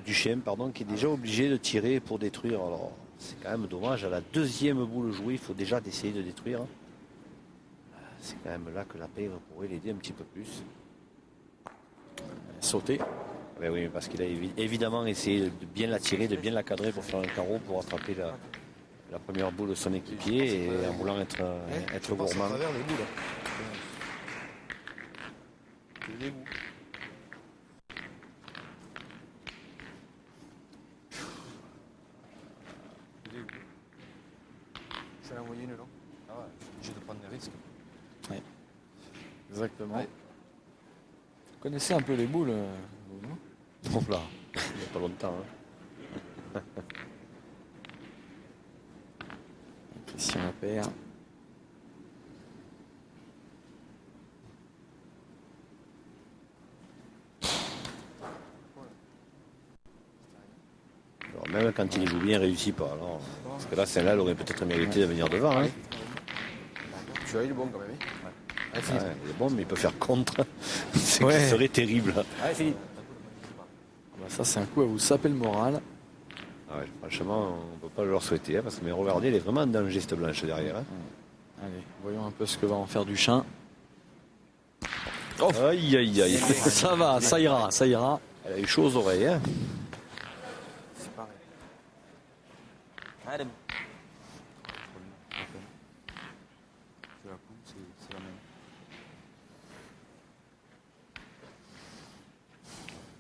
Duchesne, pardon, qui est déjà obligé de tirer pour détruire. Alors, c'est quand même dommage. À la deuxième boule jouée, il faut déjà essayer de détruire. C'est quand même là que Lapeyre pourrait l'aider un petit peu plus. Sauter. Ben oui, parce qu'il a évidemment essayé de bien la tirer, de bien la cadrer pour faire un carreau, pour attraper la première boule de son équipier et en voulant être gourmand. à travers les boules. Le dégoût. Je vais l'envoyer une, non? Ah ouais, obligé de prendre des risques. Exactement. Ouais. Vous connaissez un peu les boules, vous, non? Bon là, il n'y a pas longtemps. Hein. Christian Lapeyre. Alors, même quand il joue bien, il ne réussit pas. Alors, parce que là, celle-là, elle aurait peut-être mérité de venir devant. Hein. Tu as eu le bon quand même. Ouais, il est bon, mais il peut faire contre. Ce Ouais. qui serait terrible. Allez, Philippe. Bah, ça, c'est un coup à vous saper le moral. Ah ouais, franchement, on ne peut pas leur souhaiter. Hein, parce que mais regardez, elle est vraiment en danger, cette blanche derrière. Hein. Allez, voyons un peu ce que va en faire Duchin. Aïe, aïe, aïe. Ça va, ça ira, ça ira. Elle a eu chaud aux oreilles. Hein. C'est pareil. Adam. C'est la coupe, c'est la même.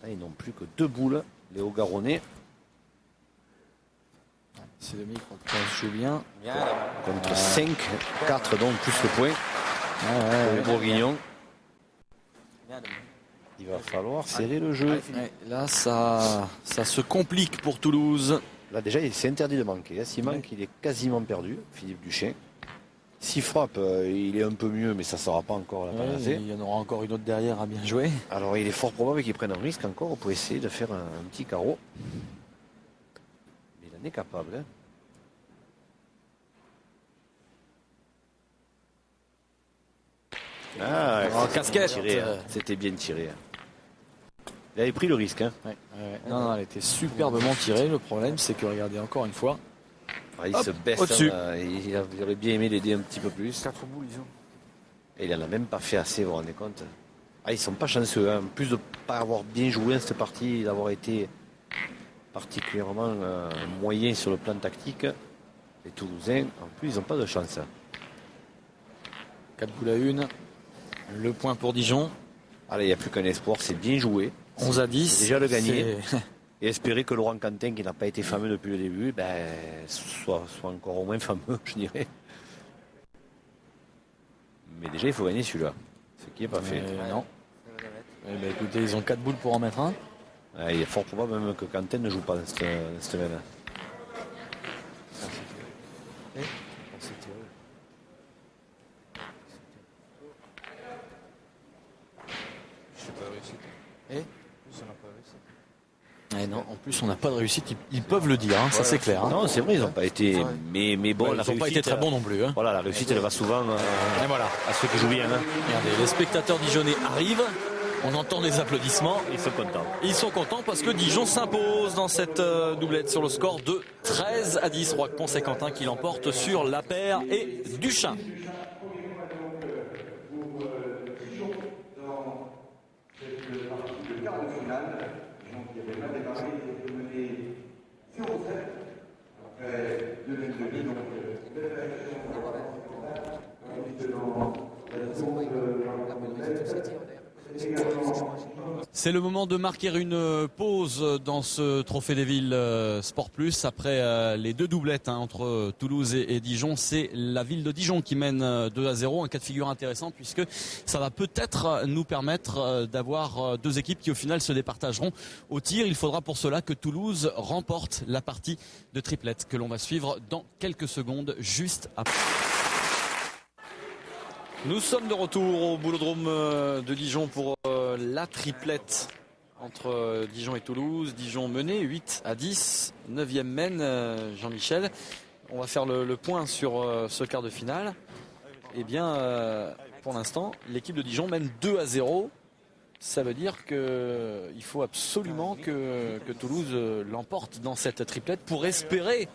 Là, ils n'ont plus que 2 boules, les Hauts-Garonnais, C'est le micro qui joue bien. Bien, Adam. contre 5, 4 donc plus le point. Ouais, Les Bourguignons. Bien, Adam. Il va falloir serrer le jeu. ouais, là, ça se complique pour Toulouse. Là déjà, c'est interdit de manquer. Hein. S'il manque, il est quasiment perdu, Philippe Duchesne. S'il frappe, il est un peu mieux, mais ça ne sera pas encore la Ouais, panacée. il y en aura encore une autre derrière à bien jouer. Alors il est fort probable qu'il prenne un risque encore pour essayer de faire un petit carreau. Mais il en est capable. Hein. Ah, Oh, casquette. tiré, hein. C'était bien tiré. Hein. Il avait pris le risque. Hein. Ouais. Non, elle était superbement tirée. Le problème, c'est que regardez encore une fois. Ah, il Hop, se baisse. au-dessus. Hein, il aurait bien aimé l'aider un petit peu plus. 4 boules, ils ont. Et il n'en a même pas fait assez, vous vous rendez compte. Ah, ils sont pas chanceux. Hein. En plus de ne pas avoir bien joué cette partie, d'avoir été particulièrement moyen sur le plan tactique, les Toulousains, en plus, ils n'ont pas de chance. 4 boules à 1. Le point pour Dijon. Allez, il n'y a plus qu'un espoir, c'est bien joué. 11 à 10. C'est déjà le gagner. Et espérer que Laurent Quentin, qui n'a pas été fameux depuis le début, soit encore au moins fameux, je dirais. Mais déjà, il faut gagner celui-là. Ce qui n'est pas fait. Non. Eh ben, écoutez, ils ont 4 boules pour en mettre un. Il est fort probable même que Quentin ne joue pas dans cette semaine. Non, en plus on n'a pas de réussite, ils peuvent le dire, hein, ça c'est clair. Hein. Non, c'est vrai, ils n'ont pas été. Mais bon, ils n'ont pas été très bons non plus. Hein. Voilà, la réussite, elle va souvent et voilà. à ceux qui jouent bien. Hein. Regardez, les spectateurs dijonnais arrivent, on entend les applaudissements. Ils sont contents. Ils sont contents parce que Dijon s'impose dans cette doublette sur le score de 13 à 10. Roquepont et Quentin qui l'emportent sur La Paire et Duchin. C'est le moment de marquer une pause dans ce Trophée des Villes Sport Plus après les deux doublettes entre Toulouse et Dijon. C'est la ville de Dijon qui mène 2-0, un cas de figure intéressant puisque ça va peut-être nous permettre d'avoir deux équipes qui au final se départageront au tir. Il faudra pour cela que Toulouse remporte la partie de triplette que l'on va suivre dans quelques secondes juste après. Nous sommes de retour au Boulodrome de Dijon pour la triplette entre Dijon et Toulouse. Dijon mené 8 à 10, 9e mène Jean-Michel. On va faire le point sur ce quart de finale. Eh bien, pour l'instant, l'équipe de Dijon mène 2 à 0. Ça veut dire qu'il faut absolument que Toulouse l'emporte dans cette triplette pour espérer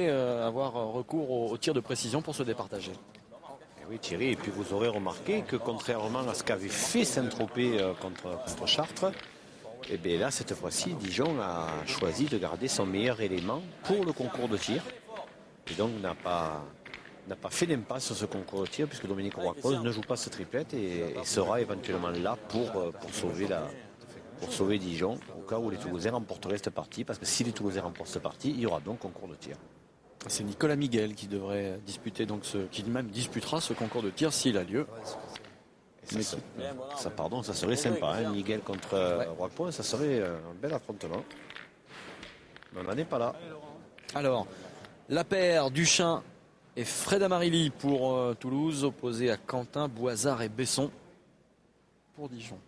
avoir recours au tir de précision pour se départager. Oui Thierry, et puis vous aurez remarqué que contrairement à ce qu'avait fait Saint-Tropez contre Chartres, et bien là cette fois-ci Dijon a choisi de garder son meilleur élément pour le concours de tir et donc n'a pas fait d'impasse sur ce concours de tir puisque Dominique Roquepont ne joue pas ce triplette et sera éventuellement là pour sauver Dijon au cas où les Toulousains remporteraient cette partie, parce que si les Toulousains remportent cette partie, il y aura donc concours de tir. C'est Nicolas Miguel qui devrait disputer qui même disputera ce concours de tir s'il a lieu. Ça serait sympa, hein, Miguel contre Roquepont, ça serait un bel affrontement. Mais on n'en est pas là. Alors, La Paire, Duchin et Fred Amarili pour Toulouse, opposés à Quentin, Boisard et Besson pour Dijon.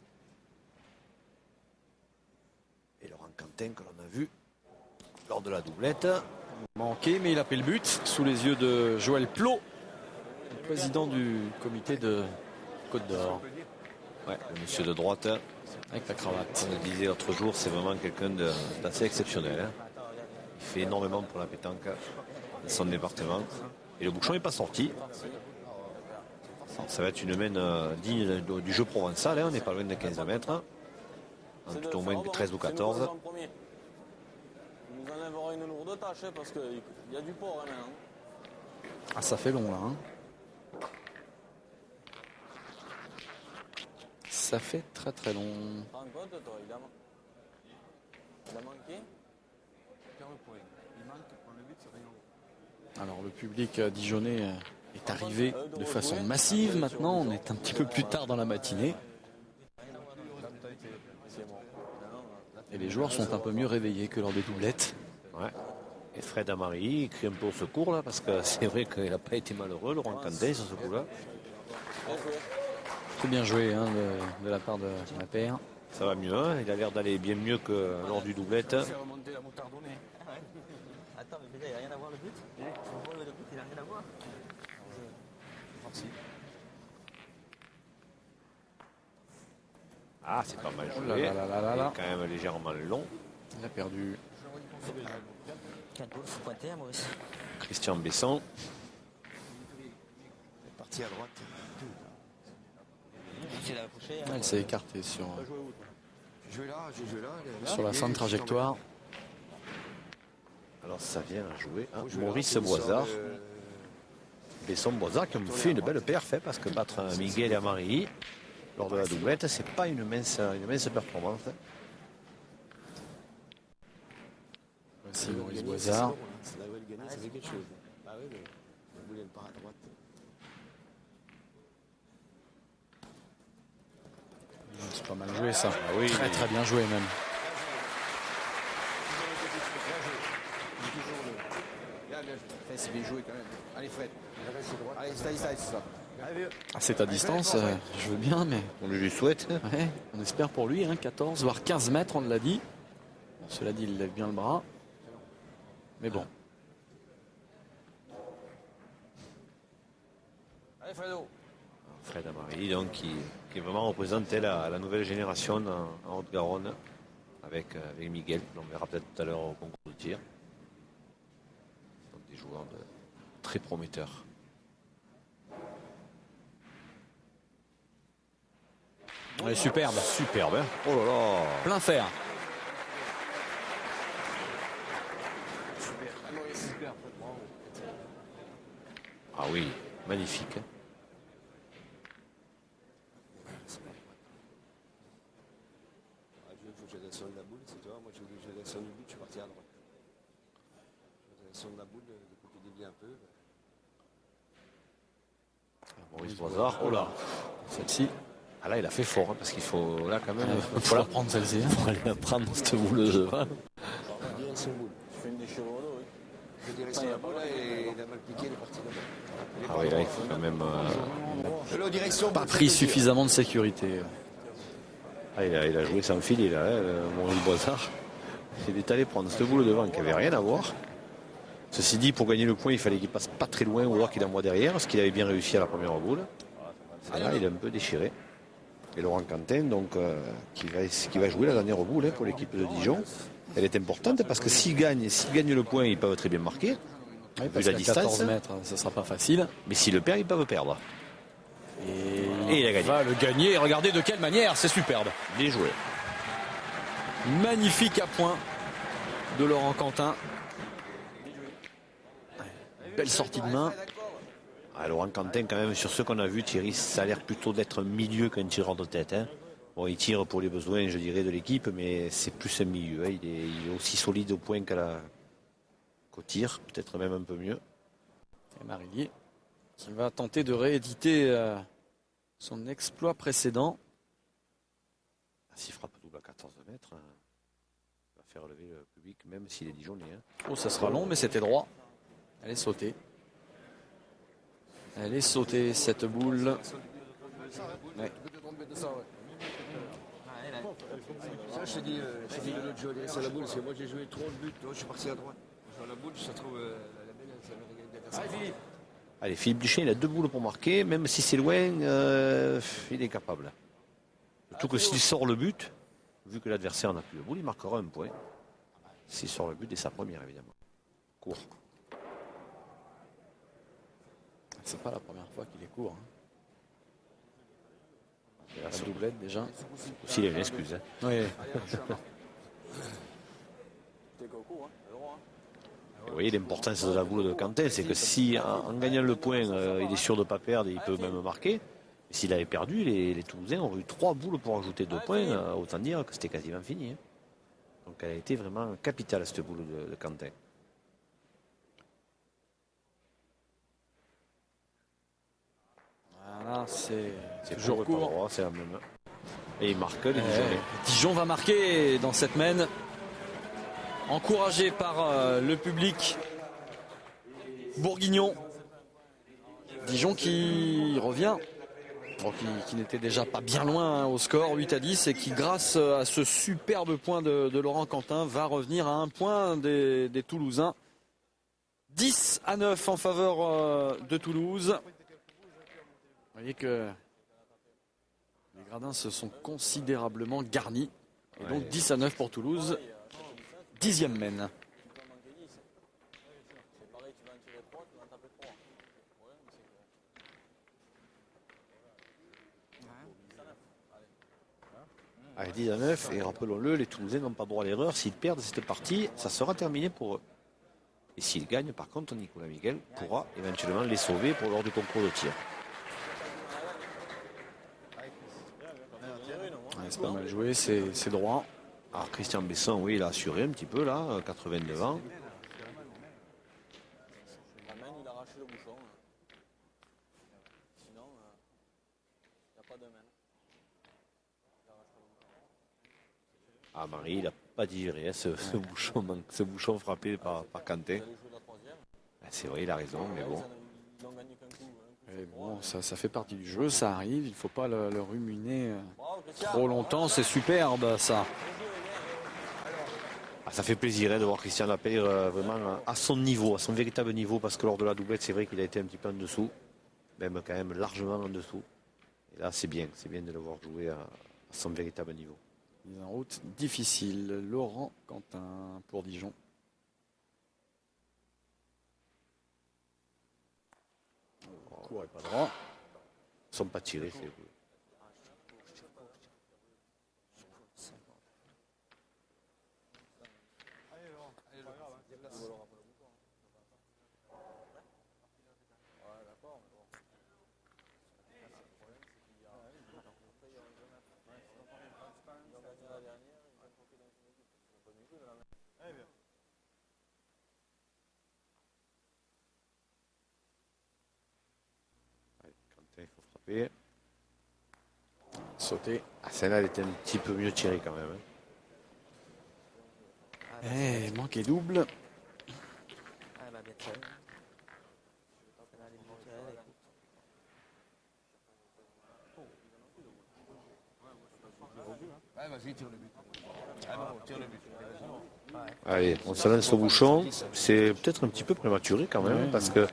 Et Laurent Quentin que l'on a vu lors de la doublette. Manqué, mais il a pris le but sous les yeux de Joël Plot, le président du comité de Côte d'Or. Ouais, le monsieur de droite. Avec la cravate. On le disait l'autre jour, c'est vraiment quelqu'un d'assez exceptionnel. Hein. Il fait énormément pour la pétanque dans son département. Et le bouchon n'est pas sorti. Alors, ça va être une mène digne du jeu provençal. Hein. On n'est pas loin de 15 mètres. Tout au moins 13 ou 14. On enlèvera une lourde tâche parce qu'il y a du port là. Ah, ça fait long là. Hein. Ça fait très très long. Rends compte toi, il a manqué. Alors le public dijonnais est arrivé de façon massive maintenant. On est un petit peu plus tard dans la matinée. Et les joueurs sont un peu mieux réveillés que lors des doublettes. Ouais. Et Fred Amarili crie un peu au secours là, parce que c'est vrai qu'il n'a pas été malheureux, Laurent Quentin, sur ce coup-là. C'est bien joué hein, de la part de La Paire. Ça va mieux, hein. Il a l'air d'aller bien mieux que lors du doublette. Attends, mais déjà, il n'y a rien à voir le but. Le but, il n'a rien à voir. Merci. Ah, c'est pas mal joué. Il est quand même légèrement long. Il a perdu. Faut pointer, moi aussi. Christian Besson. C'est parti à droite. qu'il a accroché. Elle s'est écartée sur J'ai joué là, j'ai joué là. sur la fin de trajectoire. Alors ça vient à jouer hein, Maurice Boisard. Besson-Boisard qui ont fait une belle perf hein, parce que battre Miguel et Amari lors de la doublette, c'est pas une mince performance. Hein. Voici Maurice Boisard. Ça devrait le gagner, ça fait quelque chose. Ah oui, mais le boulet part à droite. C'est pas mal joué ça. Ah oui. Très très bien joué même. C'est bien joué quand même. Allez Fred. Allez, c'est ça. Ah, c'est à distance, je veux bien, mais On lui souhaite. ouais, on espère pour lui, hein, 14 voire 15 mètres, on l'a dit. Bon, cela dit, il lève bien le bras. Mais bon. Allez Fredo. Fred Amari, donc, qui est vraiment représenté la nouvelle génération en Haute-Garonne avec Miguel. On verra peut-être tout à l'heure au concours de tir. Donc, des joueurs très prometteurs. Ouais, superbe. Superbe, hein. Oh là là. Plein fer. Ah oui, magnifique. Hein. Il faut que je descende la boule, c'est toi. Moi, je descends du but, je suis parti à droite. Je descends la boule, de côté dévié un peu. Maurice Boisard, oh là. Celle-ci. Ah là, il a fait fort, hein, parce qu'il faut là quand même. Il faut la prendre celle-ci. Il faut aller la prendre, cette boule de devant. Direction boule. Je fais une déchirure d'eau, oui. Je direction la boule et il a mal piqué, il est parti là-bas. Ah oui, là, il faut quand même. Direction Pas pris suffisamment de sécurité. Ah, il a joué sans filet, là, hein, Maurice Boisard. Il est allé prendre cette boule devant qui n'avait rien à voir. Ceci dit, pour gagner le point, il fallait qu'il passe pas très loin ou alors qu'il envoie derrière, parce qu'il avait bien réussi à la première boule. Là, il est un peu déchiré. Et Laurent Quentin, donc, qui va jouer la dernière boule hein, pour l'équipe de Dijon. Elle est importante parce que s'ils gagnent le point, ils peuvent très bien marquer. Oui, Vu parce la qu'à distance. 14 mètres, ça sera pas facile. Mais s'ils le perdent, ils peuvent perdre. Et il a gagné. va le gagner. Regardez de quelle manière, c'est superbe. Bien joué. Magnifique à point de Laurent Quentin. Belle sortie de main. Ah, Laurent Quentin, quand même, sur ce qu'on a vu, Thierry, ça a l'air plutôt d'être un milieu qu'un tireur de tête. Hein. Bon, il tire pour les besoins, je dirais, de l'équipe, mais c'est plus un milieu. Hein. Il est aussi solide au point qu'au tir, peut-être même un peu mieux. Et Marillier qui va tenter de rééditer son exploit précédent. S'il frappe double à 14 mètres, hein, il va faire lever le public, même s'il est Dijonais. Hein. Oh, ça sera long, mais c'était droit. Elle est sautée. Elle est sautée, cette boule. Ouais. Ça, je te dis de l'autre jouer sur la boule, parce que moi j'ai joué trop le but, moi je suis parti à droite. Sur la boule, je trouve la belle, ça me regarde d'adversaire. Allez Philippe. Allez, Philippe Duchesne, il a 2 boules pour marquer, même si c'est loin, il est capable. Surtout que s'il sort le but, vu que l'adversaire n'a plus de boule, il marquera un point. S'il sort le but dès sa première, évidemment. Court. C'est pas la première fois qu'il est court. Hein. Et là, La doublette déjà. aussi, il a une excuse. Hein. Oui. Vous voyez l'importance de la boule de Quentin, c'est que si en gagnant le point, il est sûr de ne pas perdre, il peut même marquer. Et s'il avait perdu, les Toulousains auraient eu 3 boules pour ajouter 2 points, autant dire que c'était quasiment fini. Hein. Donc elle a été vraiment capitale, cette boule de Quentin. Voilà, c'est toujours court. C'est la même. Et il marque les Dijonnais. Dijon va marquer dans cette mène. Encouragé par le public bourguignon. Dijon qui revient, bon, qui n'était déjà pas bien loin hein, au score 8-10 et qui grâce à ce superbe point de Laurent Quentin va revenir à 1 point des Toulousains. 10-9 en faveur de Toulouse. Vous voyez que les gradins se sont considérablement garnis. Et donc 10-9 pour Toulouse. 10e mène. À 10 à 9, et rappelons-le, les Toulousains n'ont pas droit à l'erreur. S'ils perdent cette partie, ça sera terminé pour eux. Et s'ils gagnent, par contre, Nicolas Miguel pourra éventuellement les sauver pour lors du concours de tir. Ouais, c'est pas mal joué, c'est droit. Alors Christian Besson, oui, il a assuré un petit peu là, 89 ans. La main, il a arraché le bouchon. Sinon, il n'y a pas de main. Ah, Marie, il n'a pas digéré ce bouchon frappé par Quentin. C'est vrai, il a raison, mais bon. Et bon, ça fait partie du jeu, ça arrive, il ne faut pas le ruminer trop longtemps, c'est superbe ça. Ah, ça fait plaisir de voir Christian Lapeyre vraiment à son niveau, à son véritable niveau, parce que lors de la doublette, c'est vrai qu'il a été un petit peu en dessous, même quand même largement en dessous. Et là, c'est bien de le voir jouer à son véritable niveau. Mise en route difficile. Laurent Quentin pour Dijon. Court et pas droit. Ils ne sont pas tirés, c'est cool. Il faut frapper. Sauter. Ah, celle-là, elle était un petit peu mieux tirée quand même. Et manqué double. Ah, elle va bien tirer. Elle va aller bien tirer, elle, écoute. Ouais, vas-y, tire le but. Ah non, tire le but. Allez, on se lance au bouchon. C'est peut-être un petit peu prématuré quand même, parce que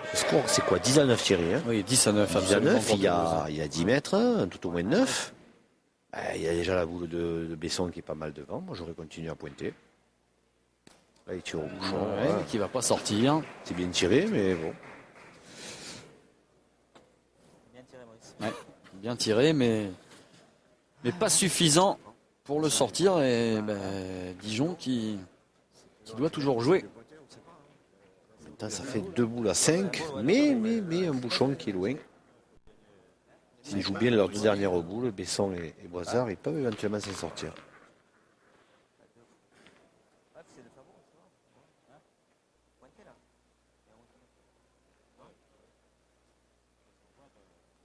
le score, c'est quoi, 10 à 9 tirés, hein? Oui, 10 à 9. 10 à 9, il y a 10 mètres, hein, tout au moins 9. Il y a déjà la boule de Besson qui est pas mal devant. Moi, j'aurais continué à pointer. Là, il tire au bouchon. Ouais, Voilà. qui va pas sortir. C'est bien tiré, mais bon. Bien tiré, Maurice. Ouais, bien tiré, mais pas suffisant pour le sortir. Et Dijon qui doit toujours jouer. Maintenant, ça fait 2 boules à 5, mais un bouchon qui est loin. S'ils jouent bien leurs 2 dernières boules, Besson et Boisard, ils peuvent éventuellement s'en sortir. Ah, c'est le favori, c'est vrai. Pointé là.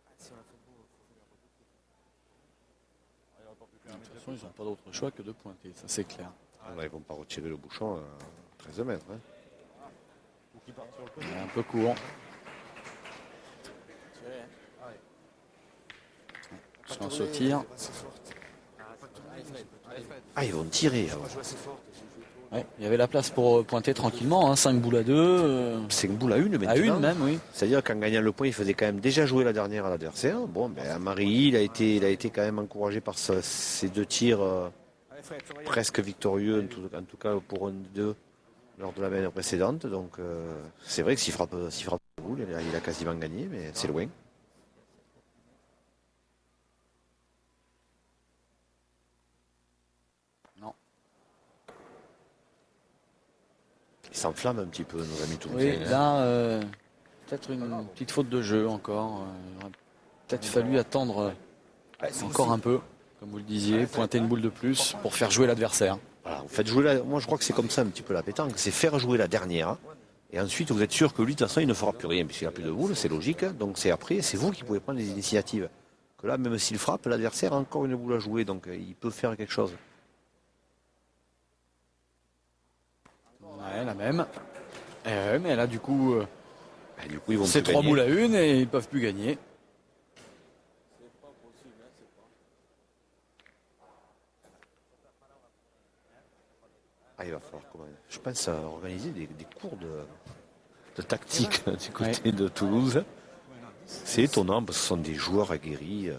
Ah, si on a fait beau, il faut venir reboucler. De toute façon, ils n'ont pas d'autre choix que de pointer, ça c'est clair. Là, ils ne vont pas retirer le bouchon à 13 mètres. Hein. Un peu court. Sur un sautir. Ah, ils vont tirer. Alors. Ouais, il y avait la place pour pointer tranquillement, hein, 5 boules à 2. 5 boules à 1 maintenant. À 1 même, oui. C'est-à-dire qu'en gagnant le point, il faisait quand même déjà jouer la dernière à l'adversaire. Bon, Marie, il a été quand même encouragé par ces 2 tirs presque victorieux, en tout cas pour un des 2 lors de la manœuvre précédente. Donc c'est vrai que s'il frappe la boule, il a quasiment gagné, mais c'est loin. Non. Ils s'enflamment un petit peu, nos amis toulousains. Oui, là, peut-être une petite faute de jeu encore. Il aurait peut-être fallu attendre encore un peu, comme vous le disiez, pointer une boule de plus pour faire jouer l'adversaire. Voilà, vous faites jouer moi je crois que c'est comme ça un petit peu la pétanque, c'est faire jouer la dernière. Et ensuite vous êtes sûr que lui de toute façon il ne fera plus rien puisqu'il n'a plus de boule, c'est logique. Donc c'est après, c'est vous qui pouvez prendre les initiatives. Que là même s'il frappe, l'adversaire a encore une boule à jouer, donc il peut faire quelque chose. Ouais, la même. Mais là du coup, ils vont c'est plus 3 gagner. boules à 1 et ils peuvent plus gagner. Il va falloir, je pense, organiser des cours de tactique du côté de Toulouse. C'est étonnant parce que ce sont des joueurs aguerris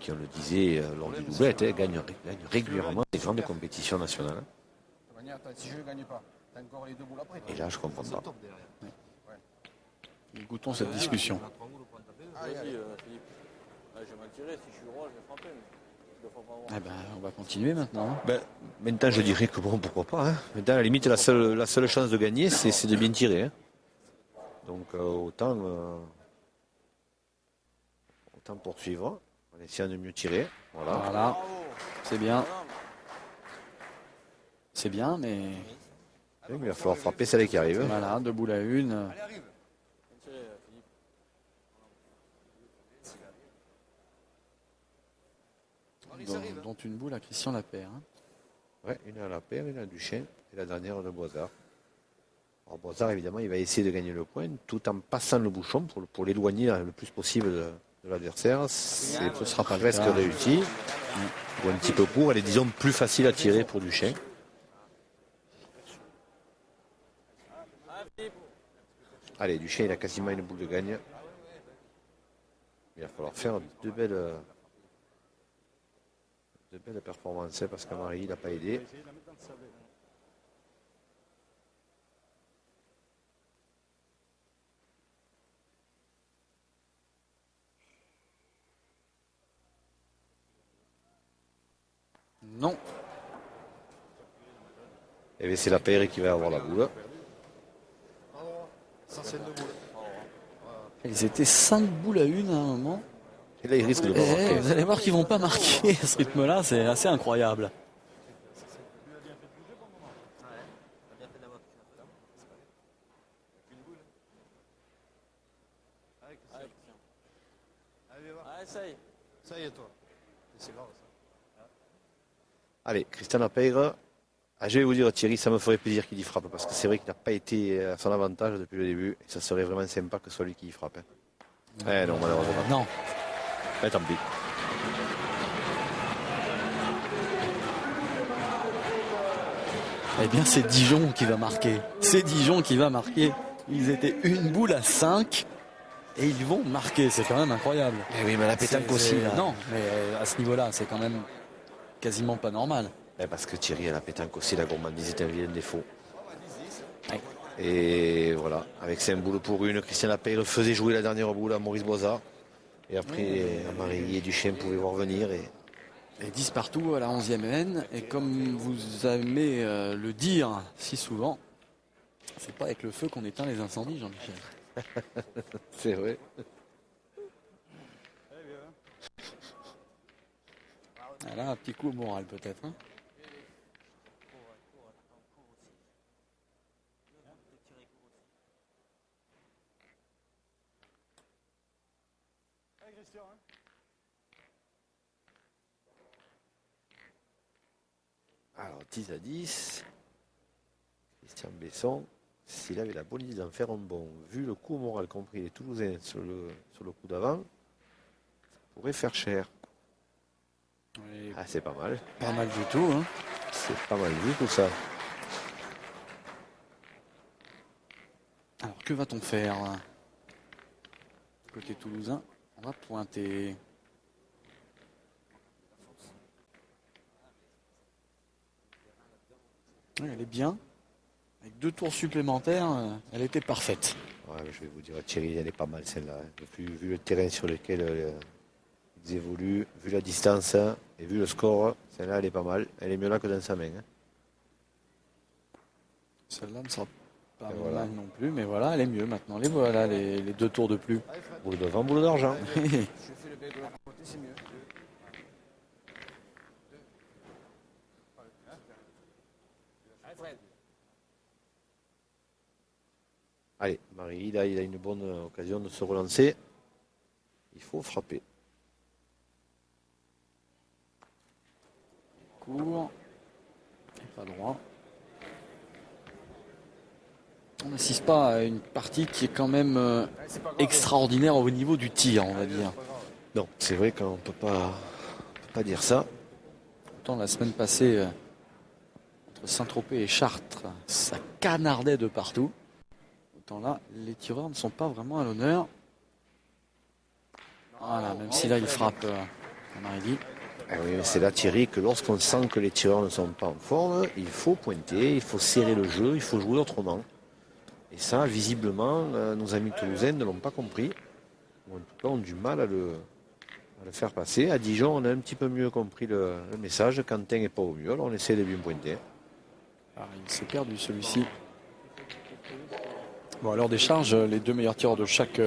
qui, on le disait lors du doublette, gagnent régulièrement des grandes compétitions nationales. Si je ne gagne pas, t'as encore les 2 boules après. Et là, je comprends pas. Écoutons cette discussion. Vas-y, Philippe. Là, j'ai mal tiré. Si je suis roi, je vais frapper. Eh ben, on va continuer maintenant. Hein. Ben, maintenant, je dirais que bon, pourquoi pas. Hein. Maintenant, à la limite, la seule chance de gagner, c'est de bien tirer. Hein. Donc, autant poursuivre en essayant de mieux tirer. Voilà. C'est bien. C'est bien, mais Il va falloir frapper celle qui arrive. voilà, 2 boules à 1. Allez, arrive. Dont une boule à Christian Lapère. Hein. Ouais, une à la paire, une à Duchesne et la dernière de Boisard. Alors Boisard, évidemment, il va essayer de gagner le point tout en passant le bouchon pour l'éloigner le plus possible de l'adversaire. Ce sera presque réussi. Ou un petit peu court, elle est disons plus facile à tirer pour Duchesne. Allez, Duchesne, il a quasiment une boule de gagne. Il va falloir faire de belles performances parce qu'Amarie, il n'a pas aidé. Non. Et c'est la paire qui va avoir la boule. Ils étaient 5 boules à 1 à un moment. Et là, il risque de pas marquer. Vous allez voir qu'ils vont pas marquer à ce rythme-là, c'est assez incroyable. Ça y est, toi. C'est grave, ça. Allez, Christian Lapeyre. Je vais vous dire, Thierry, ça me ferait plaisir qu'il y frappe parce que c'est vrai qu'il n'a pas été à son avantage depuis le début. Et ça serait vraiment sympa que ce soit lui qui y frappe. Hein. Non, malheureusement. Non. Tant pis. Eh bien, c'est Dijon qui va marquer. C'est Dijon qui va marquer. Ils étaient une boule à 5 et ils vont marquer. C'est quand même incroyable. Eh oui, mais la pétanque aussi. Là. Non, mais à ce niveau-là, c'est quand même quasiment pas normal. Parce que Thierry, à la pétanque aussi, la gourmandise est un vilain défaut. Et voilà, avec 5 boules pour 1, Christian Lapeyre faisait jouer la dernière boule à Maurice Boisard. Et après, Marie et Duchesne pouvaient voir venir. Et 10 partout à la 11e haine. Et comme vous aimez le dire si souvent, c'est pas avec le feu qu'on éteint les incendies, Jean-Michel. C'est vrai. Là, un petit coup au moral peut-être. Hein. Alors, 10 à 10. Christian Besson, s'il avait la bonne idée d'en faire un bon, vu le coup moral compris les Toulousains sur le coup d'avant, ça pourrait faire cher. Oui, c'est pas mal. pas mal du tout. Hein. C'est pas mal vu tout ça. Alors, que va-t-on faire côté toulousain? On va pointer. Oui, elle est bien. Avec 2 tours supplémentaires, elle était parfaite. Ouais, je vais vous dire, Thierry, elle est pas mal celle-là. Vu le terrain sur lequel ils évoluent, vu la distance et vu le score, celle-là, elle est pas mal. Elle est mieux là que dans sa main. Hein. Celle-là ne sera pas mal non plus, mais voilà, elle est mieux maintenant. Les voilà, les 2 tours de plus. Boule de vent, boule d'argent. Je fais le bec de l'autre côté, c'est mieux. Allez, Marie, là, il a une bonne occasion de se relancer. Il faut frapper. Court. Pas droit. On n'assiste pas à une partie qui est quand même extraordinaire au niveau du tir, on va dire. Non, c'est vrai qu'on ne peut pas dire ça. Autant la semaine passée, entre Saint-Tropez et Chartres, ça canardait de partout. Autant là, les tireurs ne sont pas vraiment à l'honneur. Voilà, même si là, il frappe Maridi. Oui, c'est là, Thierry, que lorsqu'on sent que les tireurs ne sont pas en forme, il faut pointer, il faut serrer le jeu, il faut jouer autrement. Et ça, visiblement, nos amis toulousains ne l'ont pas compris. Ou en tout cas, ont du mal On va le faire passer. À Dijon, on a un petit peu mieux compris le message. Quentin n'est pas au mieux, alors on essaie de bien pointer. Ah, il s'est perdu celui-ci. Bon, à l'heure des charges, les 2 meilleurs tireurs de chaque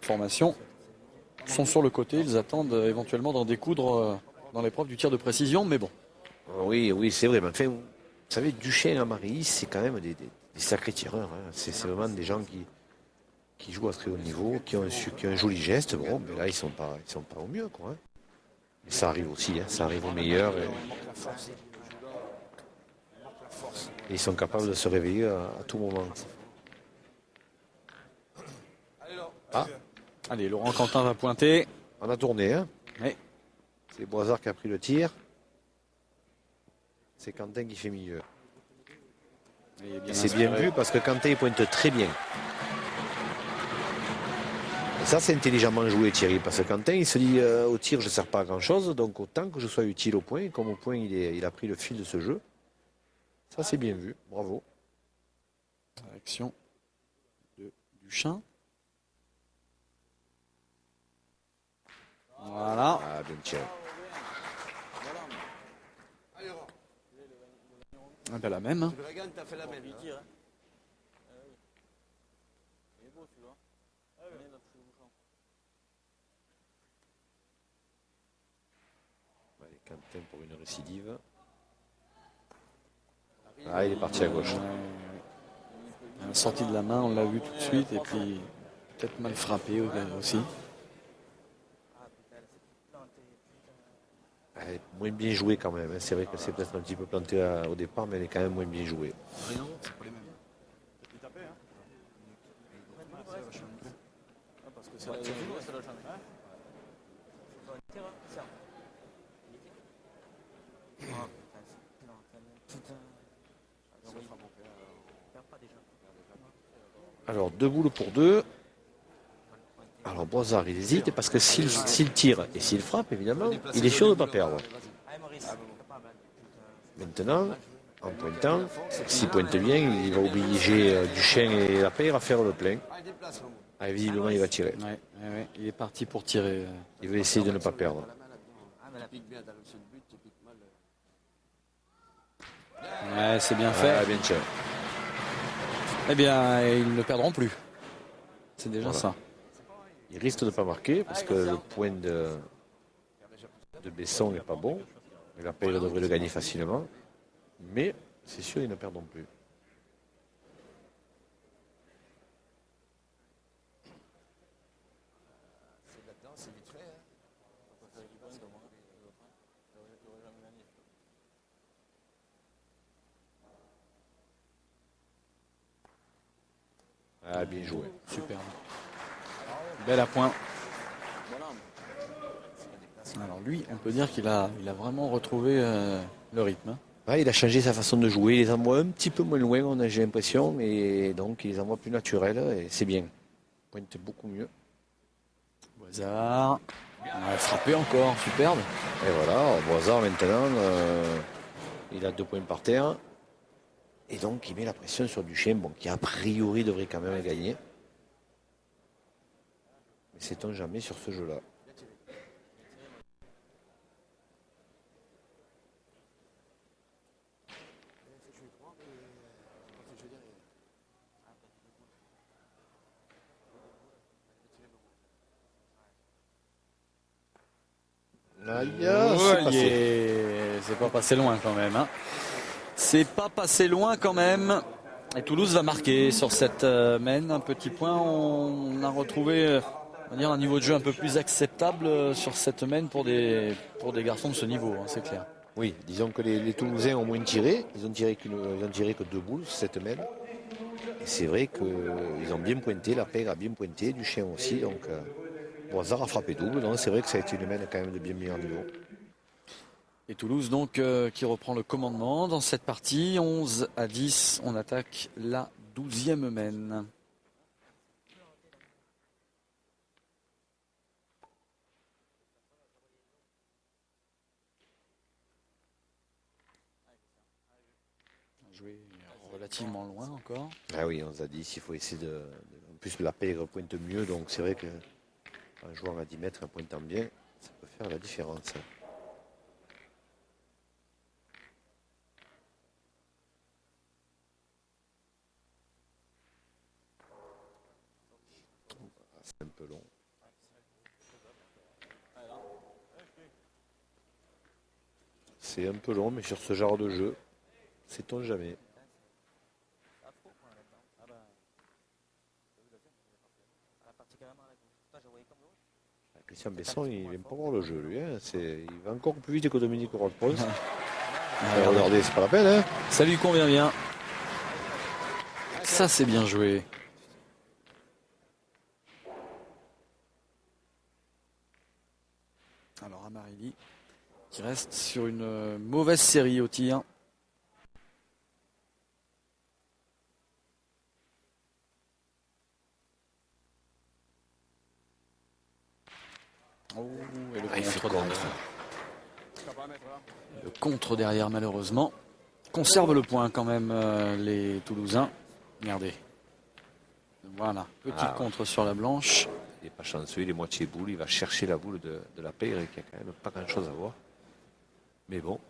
formation sont sur le côté. Ils attendent éventuellement d'en découdre dans l'épreuve du tir de précision, mais bon. Oui, oui, c'est vrai. Mais enfin, vous savez, Duchesne à Marie, c'est quand même des sacrés tireurs. Hein. C'est vraiment des gens qui jouent à très haut niveau, qui ont un joli geste. Bon, mais là, ils sont pas au mieux, quoi. Hein. Mais ça arrive aussi, hein. Ça arrive aux meilleurs. Et ils sont capables de se réveiller à tout moment. Ah, Allez, Laurent Quentin va pointer. on a tourné, hein. Oui. C'est Boisard qui a pris le tir. C'est Quentin qui fait milieu. Et c'est bien vu parce que Quentin il pointe très bien. Et ça, c'est intelligemment joué, Thierry, parce que Quentin, il se dit au tir, je ne sers pas à grand-chose, donc autant que je sois utile au point. Comme au point, il a pris le fil de ce jeu. Ça, c'est bien vu. Bravo. Action de Duchin. Voilà. Ah, bien tiré. Ah ben la même. Hein. T'as fait la même. Allez, Quentin pour une récidive. Ah, il est parti à gauche. Sortie de la main, on l'a vu tout de suite, et puis peut-être mal frappé aussi. Elle est moins bien jouée quand même. Hein. C'est vrai que c'est peut-être un petit peu planté au départ, mais elle est quand même moins bien jouée. Non, c'est pas les mêmes. Alors, 2 boules pour 2. Alors, Boisard, il hésite parce que s'il tire et s'il frappe, évidemment, il est sûr de ne pas perdre. Maintenant, en pointant, s'il pointe bien, il va obliger Duchesne et la paire à faire le plein. Ah, visiblement, il va tirer. Ouais, il est parti pour tirer. Il veut essayer de ne pas perdre. Ouais, c'est bien fait. Ah, bien tiré. Eh bien, ils ne perdront plus. C'est déjà ça. Il risque de ne pas marquer parce que le point de Besson n'est pas bon. Et la paire devrait le gagner facilement. Mais c'est sûr, ils ne perdront plus. Ah, bien joué. Superbe. Bel à point. Alors lui, on peut dire qu'il a vraiment retrouvé le rythme. Hein. Ouais, il a changé sa façon de jouer. Il les envoie un petit peu moins loin, j'ai l'impression. Et donc, il les envoie plus naturels. Et c'est bien. Il pointe beaucoup mieux. Boisard. On a frappé encore. Superbe. Et voilà, Boisard maintenant, il a 2 points par terre. Et donc, il met la pression sur Duchesne, bon, qui a priori devrait quand même gagner. Mais sait-on jamais sur ce jeu-là. C'est pas passé loin quand même. Hein. C'est pas passé loin quand même. Et Toulouse va marquer sur cette mène. Un petit point. On a retrouvé on va dire, un niveau de jeu un peu plus acceptable sur cette mène pour des garçons de ce niveau, hein, c'est clair. Oui, disons que les Toulousains ont moins tiré. Ils ont tiré que 2 boules cette mène. Et c'est vrai qu'ils ont bien pointé. La paire a bien pointé. Duchesne aussi. Donc, Boisard a frappé double. Donc, c'est vrai que ça a été une mène quand même de bien meilleur niveau. Et Toulouse donc qui reprend le commandement dans cette partie. 11-10, on attaque la 12e mène. Jouer relativement loin encore. Ah oui, on nous a dit s'il faut essayer En plus, la paire pointe mieux. Donc, c'est vrai qu'un joueur à 10 mètres pointant bien, Ça peut faire la différence. C'est un peu long. C'est un peu long, mais sur ce genre de jeu, sait-on jamais. Christian Besson, il n'aime pas voir le jeu, lui. Hein. Il va encore plus vite que Dominique Roth-Pons. Regardez, c'est pas la peine. Hein. Ça lui convient bien. Ça, c'est bien joué. Alors, Amarili qui reste sur une mauvaise série au tir. Oh, et le contre derrière, malheureusement. Conserve le point quand même, les Toulousains. Regardez. Voilà, petit contre sur la blanche. Il n'est pas chanceux, il est moitié boule. Il va chercher la boule de la paire qui a quand même pas grand chose à voir. Mais bon.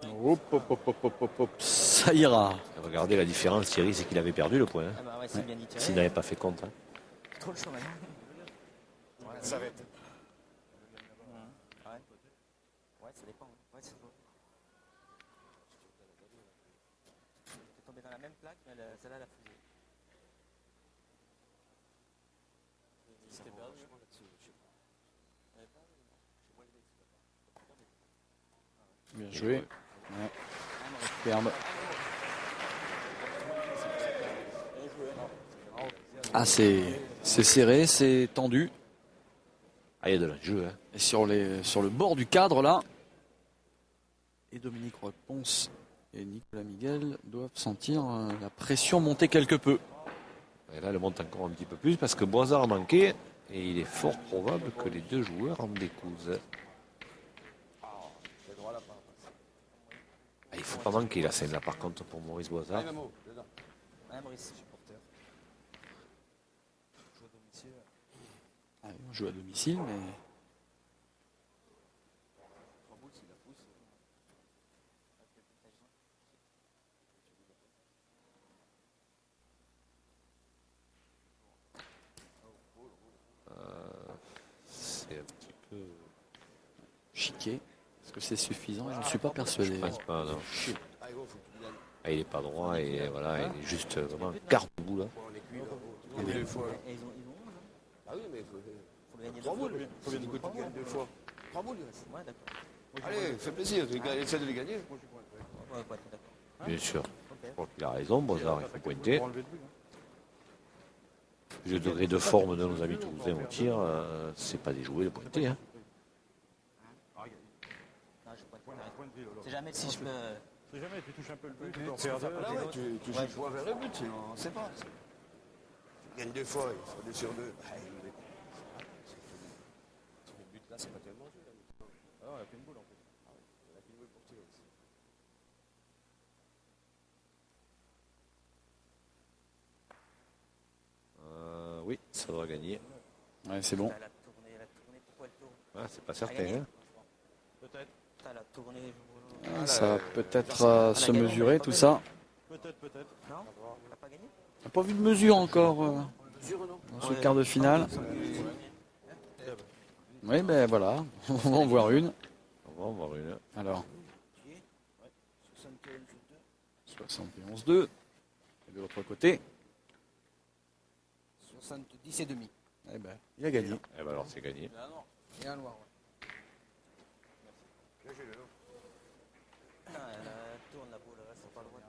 Hop, hop, hop, hop, hop, hop. Ça ira. Regardez la différence, Thierry, c'est qu'il avait perdu le point. Hein. Ah bah ouais, c'est bien dit. S'il n'avait pas fait compte. Hein. Trop le chemin. Ça va être. Ouais, ça dépend. Ouais, c'est faux. T'es tombé dans la même plaque, mais celle-là, elle a fusé. C'était perdu. Bien joué. Ouais. Superbe. Ah, c'est serré, c'est tendu. Ah, il y a de l'enjeu. Hein. Et sur le bord du cadre, là. Et Dominique Roth-Pons et Nicolas Miguel doivent sentir la pression monter quelque peu. Et là, elle monte encore un petit peu plus parce que Boisard a manqué. Et il est fort probable que les deux joueurs en décousent. Ah, il ne faut pas manquer la scène là par contre pour Maurice Boisard. Ouais, Maurice. Ah, on joue à domicile, mais... C'est un petit peu... Chiqué. Est-ce que c'est suffisant? Je ne suis pas persuadé. Je pense pas, non. Ah, il n'est pas droit et voilà, il est juste vraiment garde-bout là. Et ils ont 11. Ah oui, mais il faut le gagner 3 deux fois. boules. Faut bien que tu gagnes 2 fois. 3 boules, il reste. Ouais, d'accord. Allez, fais plaisir, essaie de les gagner. Ouais, d'accord. Bien sûr. Je crois qu'il a raison, Boisard, il faut pointer. Le degré de forme de nos amis toulousains au tir, c'est pas déjoué de pointer. Hein. Non, je pointe. C'est jamais si je peux. Si jamais tu touches un peu le but, tu peux en Ah faire deux. ouais, tu joues point vers le but, sinon on ne sait pas. Tu gagnes 2 fois, il faut 2 sur 2. Le but là, c'est pas tellement joué. Ah non, il a fait une boule en fait. Il a fait une boule pour tirer aussi. Oui, ça doit gagner. Ouais, c'est bon. Elle a tourné, pourquoi elle tourne? Ah, c'est pas Elle a certain. gagné, Hein. Peut-être. Elle a tourné. Ça va peut-être se mesurer tout ça. Peut-être. Non, elle n'a pas gagné. On n'a pas vu de mesure encore dans ce quart de finale. Oui, ben voilà, on va en voir une. On va en voir une. Alors, 71-2. Et de l'autre côté, 70 et demi. eh ben, il a gagné. Eh ben alors c'est gagné. Et un noir, Elle tourne la boule, elle reste pas loin.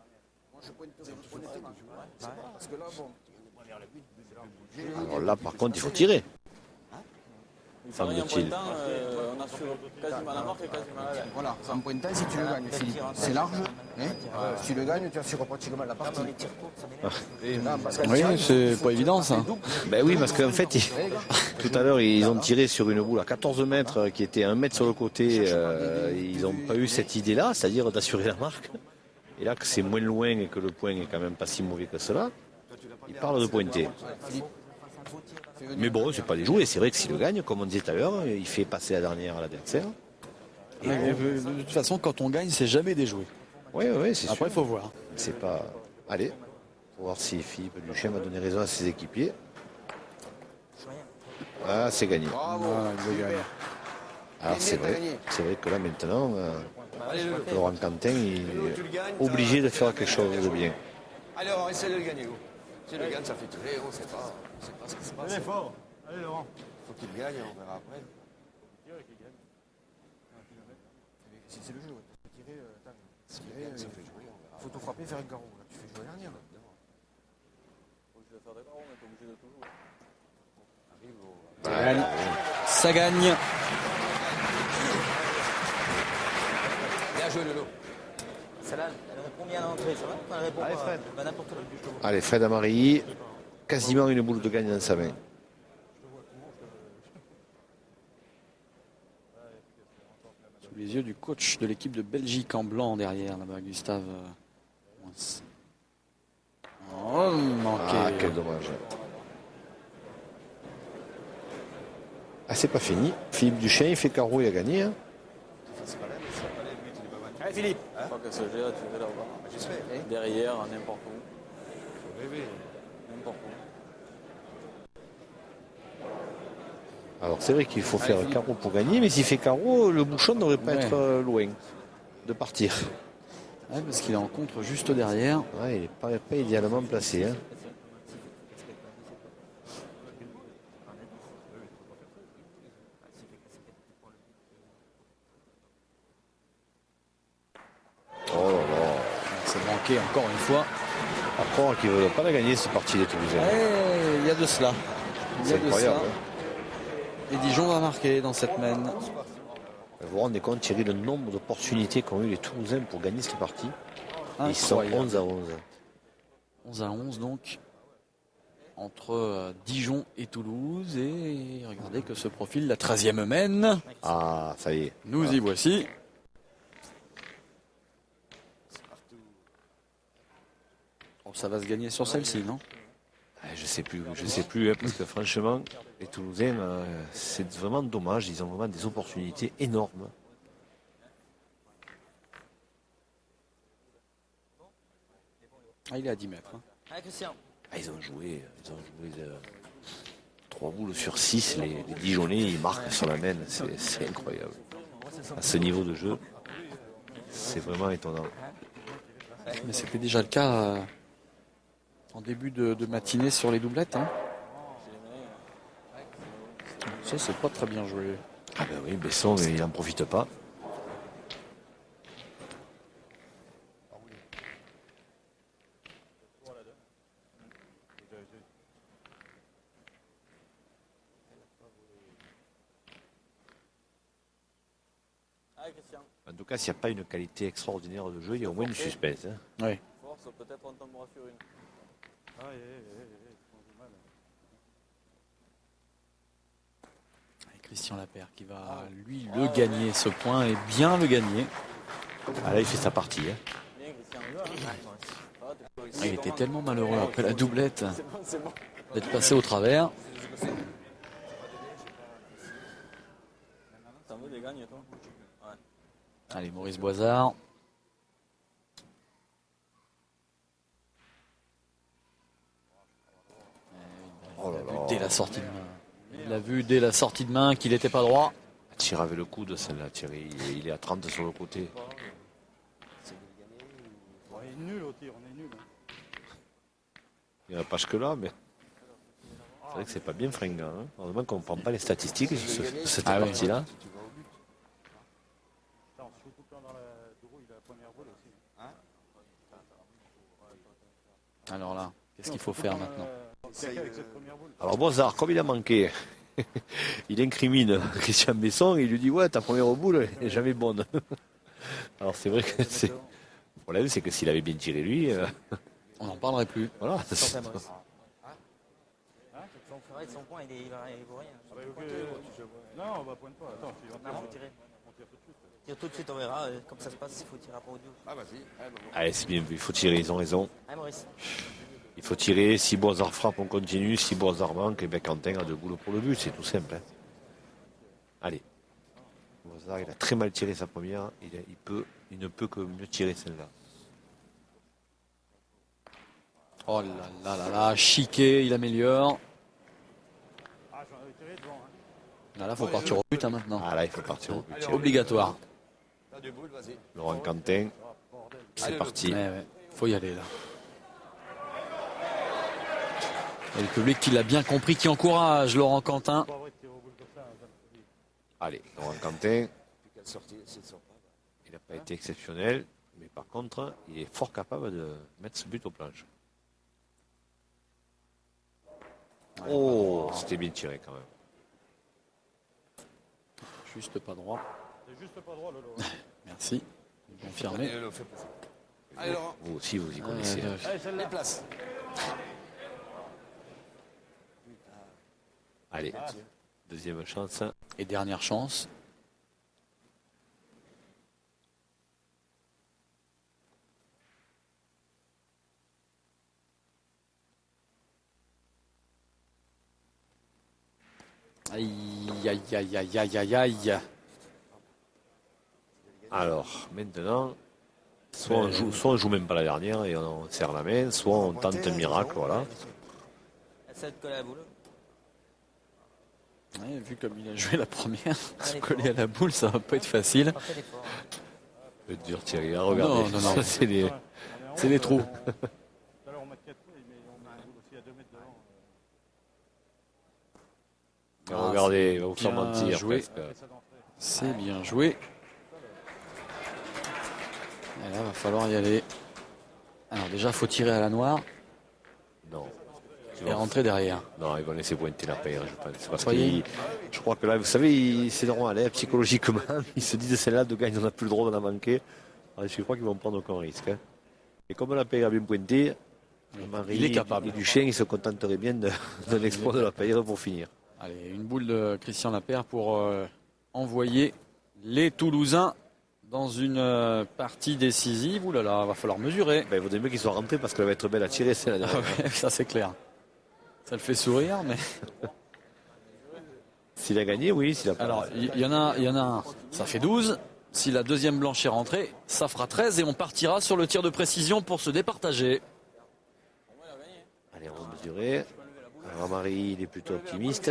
Moi, je pointerai en honnêteté. C'est pas parce que là, bon, on est pas vers le but. Alors là, par contre, il faut tirer. Semble-t-il. On assure quasiment la marque et quasiment la gagne. Voilà, en pointant, si tu le gagnes, Philippe, c'est large. Hein. Si tu le gagnes, tu assures pratiquement la partie. Les tirs courts, ça m'énerve. Là, parce qu'elle Oui, tire, c'est pas évident ça. Ben oui, parce qu'en fait, tout à l'heure, ils ont tiré sur une boule à 14 mètres qui était 1 mètre sur le côté. Ils n'ont pas eu cette idée-là, c'est-à-dire d'assurer la marque. Et là, que c'est moins loin et que le point est quand même pas si mauvais que cela, ils parlent de pointer. Mais bon, c'est pas déjoué. C'est vrai que s'il le gagne, comme on disait tout à l'heure, il fait passer la dernière à l'adversaire. De toute façon, quand on gagne, c'est jamais déjoué. Oui, c'est sûr. Après, il faut voir. C'est pas. Allez, pour voir si Philippe Duchesne va donner raison à ses équipiers. Ah, c'est gagné. Voilà, il le gagne. Alors c'est vrai que là maintenant, Laurent Quentin il est obligé de faire quelque chose de bien. Allez, on essaie de le gagner, Hugo. Si le gagne, ça fait tourner, on sait pas ce qui se passe. Allez, fort. Allez, Laurent. Faut qu'il gagne, on verra après. C'est le jeu, ouais. Tirer, Si le gagne, ça fait jouer, on verra. faut tout frapper, faire un carreau. Là. Tu fais jouer la dernière. Ça gagne. Bien joué, Lolo. Celle-là, elle répond bien à l'entrée, ça va? Enfin, elle répond Allez, pas, Fred. pas n'importe où. Allez, Fred Amari, quasiment une boule de gagne dans sa main. Sous les yeux du coach de l'équipe de Belgique en blanc derrière, là-bas, Gustave. Oh, manqué. Ah, quel dommage. Ah, c'est pas fini. Philippe Duchesne, il fait carreau, il a gagné. Hein. Allez, Philippe. Je crois que ce gère, tu veux l'avoir. J'espère. Derrière, n'importe où. N'importe où. Alors c'est vrai qu'il faut faire carreau pour gagner, mais s'il fait carreau, le bouchon ne devrait pas être loin de partir. Ouais, parce qu'il est en contre juste derrière. Ouais, il n'est pas idéalement placé. Hein. Oh là là. C'est manqué encore une fois. À croire qu'il ne veut pas la gagner, cette partie des Toulousains. Et il y a de cela. Il y C'est a de incroyable. cela. Hein. Et Dijon va marquer dans cette mène. Vous vous rendez compte, Thierry, le nombre d'opportunités qu'ont eu les Toulousains pour gagner cette partie. Ils sont 11 à 11. 11 à 11 donc. Entre Dijon et Toulouse. Et regardez que ce profil, la 13e mène. Ah, ça y est. Nous y voici. Oh, ça va se gagner sur celle-ci, non? Je sais plus, hein, parce que franchement, les Toulousains, c'est vraiment dommage. Ils ont vraiment des opportunités énormes. Ah, il est à 10 mètres. Hein. Allez, Christian. Ah, ils ont joué 3 boules sur 6. Les Dijonnais, ils marquent sur la main. C'est incroyable. À ce niveau de jeu, c'est vraiment étonnant. Mais c'était déjà le cas en début de matinée sur les doublettes. Hein. Ça, c'est pas très bien joué. Ah ben oui, Besson, il n'en profite pas. En tout cas, s'il n'y a pas une qualité extraordinaire de jeu, il y a au moins du suspense. Hein. Oui. Force, peut-être on tombera sur une. Et Christian Lapère qui va, lui, le gagner, ce point, et bien le gagner. Ah là, il fait sa partie. Hein. Bien, Christian. Il était tellement malheureux après la doublette d'être passé au travers. T'en veux des gagnes, toi? Ouais. Allez, Maurice Boisard. Dès la sortie de main. Il a vu dès la sortie de main qu'il n'était pas droit. Tire avec le coude, celle-là, Thierry. Il est à 30 sur le côté. On est nul au tir, on est nul. Il n'y en a pas que là, mais c'est vrai que c'est pas bien fringant. Hein. Heureusement qu'on ne prend pas les statistiques sur cette partie-là. Attends, on se fout tout le temps dans la Douro, il a la première boule aussi. Alors là, qu'est-ce qu'il faut faire maintenant? Avec cette première boule. Alors Boisard, comme il a manqué, il incrimine Christian Besson et il lui dit ouais, ta première boule n'est jamais bonne. Alors c'est vrai que c'est... Le problème, c'est que s'il avait bien tiré lui, On n'en parlerait plus. voilà. Son ferret, son point, il vaut rien. Ah bah, ok, non, on va pointe pas. Attends, Non, faut tirer. on tire tout de suite. Tire tout de suite, on verra. Comme ça se passe, il faut tirer après au dos. Ah, vas-y. Allez, c'est bien vu, il faut tirer, ils ont raison. Allez, Maurice. Il faut tirer. Si Boisard frappe, on continue. Si Boisard manque, et bien Quentin a 2 boules pour le but. C'est tout simple. Hein. Allez. Boisard, il a très mal tiré sa première. Il ne peut que mieux tirer celle-là. Oh là là là là, Chiquet, il améliore. Ah, j'en avais tiré devant. Hein. Là, il faut partir au but maintenant. Ah là, il faut partir au but. C'est obligatoire. T'as 2 boules, vas-y. Laurent Quentin. C'est parti. Ouais. Faut y aller là. Et le public qui l'a bien compris, qui encourage Laurent Quentin. Allez, Laurent Quentin. Quelle sortie, c'est sympa. Il n'a pas été exceptionnel. Mais par contre, il est fort capable de mettre ce but aux planches. Oh, c'était bien tiré quand même. Juste pas droit. C'est juste pas droit, Lolo. Merci. Confirmé. Allez, Lolo, fais plaisir. Allez, Laurent. Vous aussi, vous y connaissez. Allez, celle-là. Les places. Allez, deuxième chance. Et dernière chance. Aïe, aïe, aïe, aïe, aïe, aïe, aïe. Alors, maintenant, soit on joue même pas la dernière et on serre la main, soit on tente un miracle, voilà. Essaie de coller à la boule. Ouais, vu comme il a joué la première, se coller à la boule, ça va pas être facile. Pas fait l'effort. Le dur Thierry, hein, regardez. Non, non, non. Ça, c'est les... C'est des trous. Tout à l'heure, on met 4 coups, mais on met une boule aussi à 2 mètres devant. regardez, il va vous c'est faire bien mentir. joué. Presque. C'est bien joué. Et là, va falloir y aller. Alors déjà, faut tirer à la noire Non. et rentrer derrière. Non, ils vont laisser pointer la paire, je pense. Parce Voyez. que je crois que là, vous savez, c'est normal, hein, psychologiquement, ils se disent celle-là, de gagner, on n'a plus le droit d'en manquer. Alors, je crois qu'ils vont prendre aucun risque. Hein. Et comme la paire a bien pointé, Marie il est capable. Et Duchesne, il se contenterait bien d'un exploit de la paire pour finir. Allez, une boule de Christian Lapère pour envoyer les Toulousains dans une partie décisive. Ouh là là, va falloir mesurer. Ben, il vaudrait mieux qu'ils soient rentrés parce qu'elle va être belle à tirer, celle-là. Ah ouais, ça c'est clair. Ça le fait sourire, mais... S'il a gagné, oui. S'il a pas... Alors, il y en a un, ça fait 12. Si la deuxième blanche est rentrée, ça fera 13 et on partira sur le tir de précision pour se départager. Allez, on va mesurer. Alors, Marie, il est plutôt optimiste.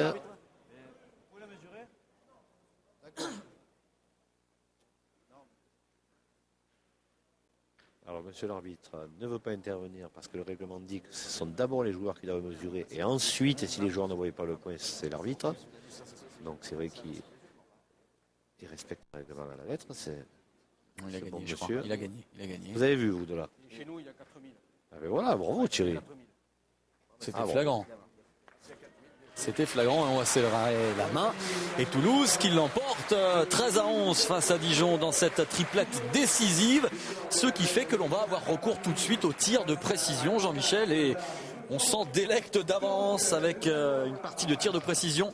Alors, monsieur l'arbitre ne veut pas intervenir parce que le règlement dit que ce sont d'abord les joueurs qui doivent mesurer et ensuite, si les joueurs ne voient pas le point, c'est l'arbitre. Donc, c'est vrai qu'il respecte le règlement à la lettre. Il a gagné, bon je crois. monsieur. Il a gagné. Vous avez vu, vous, de là? Chez nous, il y a 4000. Ah ben voilà, bravo Thierry. C'était Ah bon. flagrant. C'était flagrant et on va serrer la main. Et Toulouse qui l'emporte 13-11 face à Dijon dans cette triplette décisive. Ce qui fait que l'on va avoir recours tout de suite au tir de précision, Jean-Michel. Et on s'en délecte d'avance avec une partie de tir de précision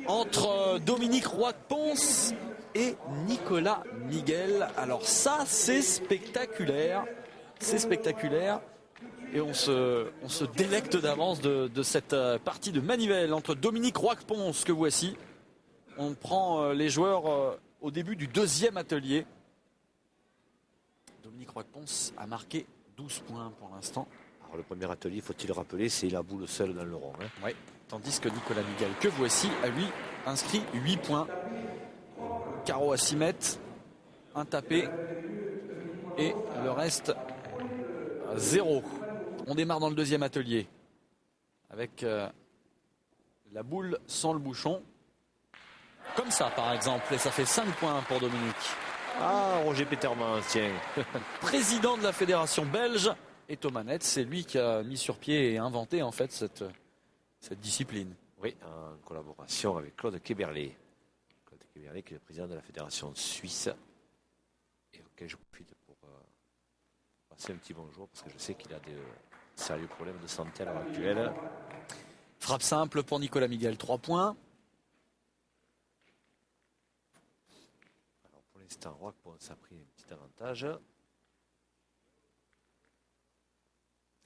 entre Dominique Roy-Ponce et Nicolas Miguel. Alors ça, c'est spectaculaire. C'est spectaculaire. Et on se délecte d'avance de cette partie de manivelle entre Dominique Roy-Ponce que voici. On prend les joueurs au début du deuxième atelier. Dominique Roy-Ponce a marqué 12 points pour l'instant. Alors, le premier atelier, faut-il le rappeler, c'est la boule seule dans le rond. Hein. Oui. Tandis que Nicolas Miguel, que voici, a lui inscrit 8 points. Carreau à 6 mètres, un tapé et le reste 0. On démarre dans le deuxième atelier avec la boule sans le bouchon. Comme ça par exemple, et ça fait 5 points pour Dominique. Ah, Roger Peterman, tiens. Président de la fédération belge et Thomas Netz, c'est lui qui a mis sur pied et inventé en fait cette discipline. Oui, en collaboration avec Claude Kéberlé. Claude Kéberlé qui est le président de la fédération suisse et auquel je profite pour passer un petit bonjour parce que je sais qu'il a des sérieux problèmes de santé à l'heure actuelle. Frappe simple pour Nicolas Miguel, 3 points. Alors pour l'instant, Roy-Ponce a pris un petit avantage.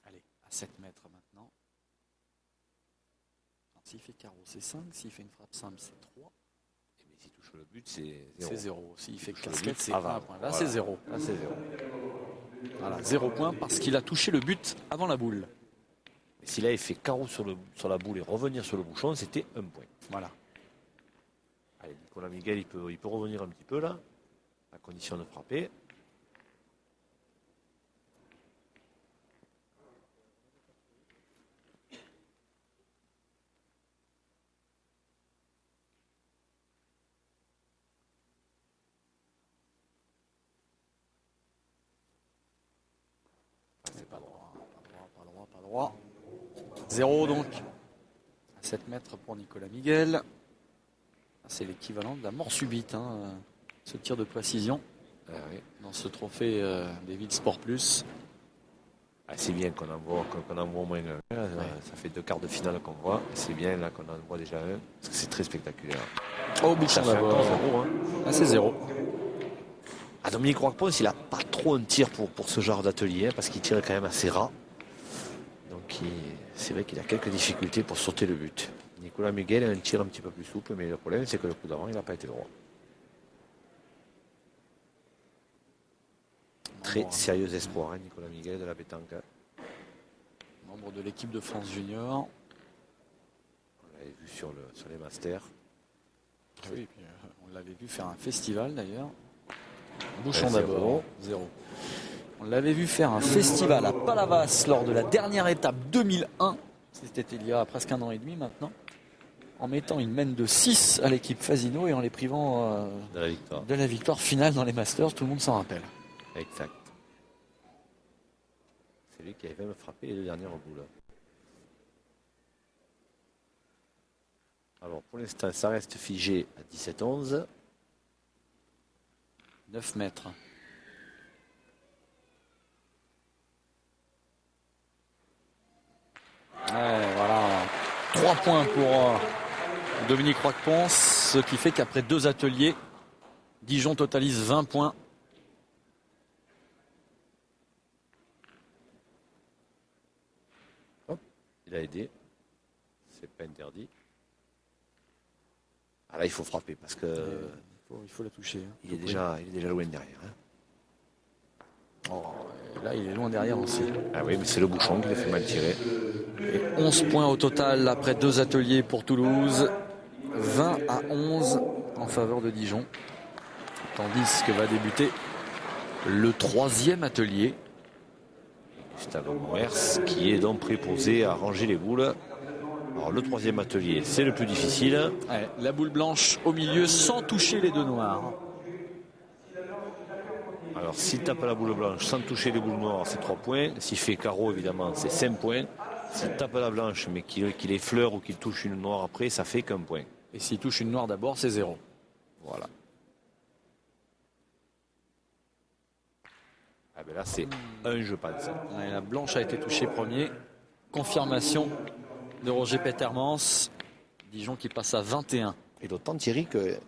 Allez, À 7 mètres maintenant. Alors, s'il fait carreau, c'est 5. S'il fait une frappe simple, c'est 3. Mais s'il touche le but, c'est 0. C'est 0. S'il fait touche le casquette, but, c'est avant. 1 point. Là, Voilà. c'est 0. Là, c'est 0. Voilà, 0 point parce qu'il a touché le but avant la boule. Et s'il avait fait carreau sur la boule et revenir sur le bouchon, c'était 1 point. Voilà. Allez, Nicolas Miguel, il peut revenir un petit peu là, à condition de frapper. C'est pas droit, pas droit. 0 donc. À 7 mètres pour Nicolas Miguel. C'est l'équivalent de la mort subite, hein, ce tir de précision. Oui. Dans ce trophée David Sport Plus. C'est bien qu'on en voit au moins un. Ça fait 2 quarts de finale qu'on voit. C'est bien là qu'on en voit déjà un. Parce que c'est très spectaculaire. Oh, bouchon d'abord. 0, hein. Ah, c'est 0. Dominique Roquepont, il n'a pas trop un tir pour ce genre d'atelier, hein, parce qu'il tire quand même assez ras. Donc c'est vrai qu'il a quelques difficultés pour sauter le but. Nicolas Miguel a un tir un petit peu plus souple, mais le problème c'est que le coup d'avant, il n'a pas été droit. Très sérieux espoir, hein, Nicolas Miguel de la pétanque. Membre de l'équipe de France Junior. On l'avait vu sur les Masters. Oui, puis, on l'avait vu faire un festival d'ailleurs. Bouchon 0. d'abord. 0. On l'avait vu faire un festival à Palavas lors de la dernière étape 2001. C'était il y a presque 1 an et demi maintenant. En mettant une mène de 6 à l'équipe Fasino et en les privant de la victoire finale dans les Masters. Tout le monde s'en rappelle. Exact. C'est lui qui avait même frappé les 2 dernières boules. Alors pour l'instant, ça reste figé à 17-11. 9 mètres. Ouais, voilà. 3 points pour Dominique Roquepont, ce qui fait qu'après 2 ateliers, Dijon totalise 20 points. Hop, il a aidé. C'est pas interdit. Ah là, il faut frapper parce que il faut la toucher. Hein. Il est déjà loin derrière. Hein. Oh, là, il est loin derrière aussi. Ah oui, mais c'est le bouchon qui l'a fait mal tirer. Et 11 points au total après 2 ateliers pour Toulouse. 20-11 en faveur de Dijon. Tandis que va débuter le 3e atelier. Gustavo Moers qui est donc préposé à ranger les boules. Alors le 3e atelier, c'est le plus difficile. Ouais, la boule blanche au milieu sans toucher les 2 noirs. Alors s'il tape la boule blanche sans toucher les boules noires, c'est 3 points. S'il fait carreau, évidemment, c'est 5 points. S'il tape la blanche, mais qu'il effleure ou qu'il touche une noire après, ça fait qu'1 point. Et s'il touche une noire d'abord, c'est 0. Voilà. Ah ben là, c'est 1, je pense. Ouais, la blanche a été touchée premier. Confirmation de Roger Petermans. Dijon qui passe à 21. Et d'autant, Thierry, qu'il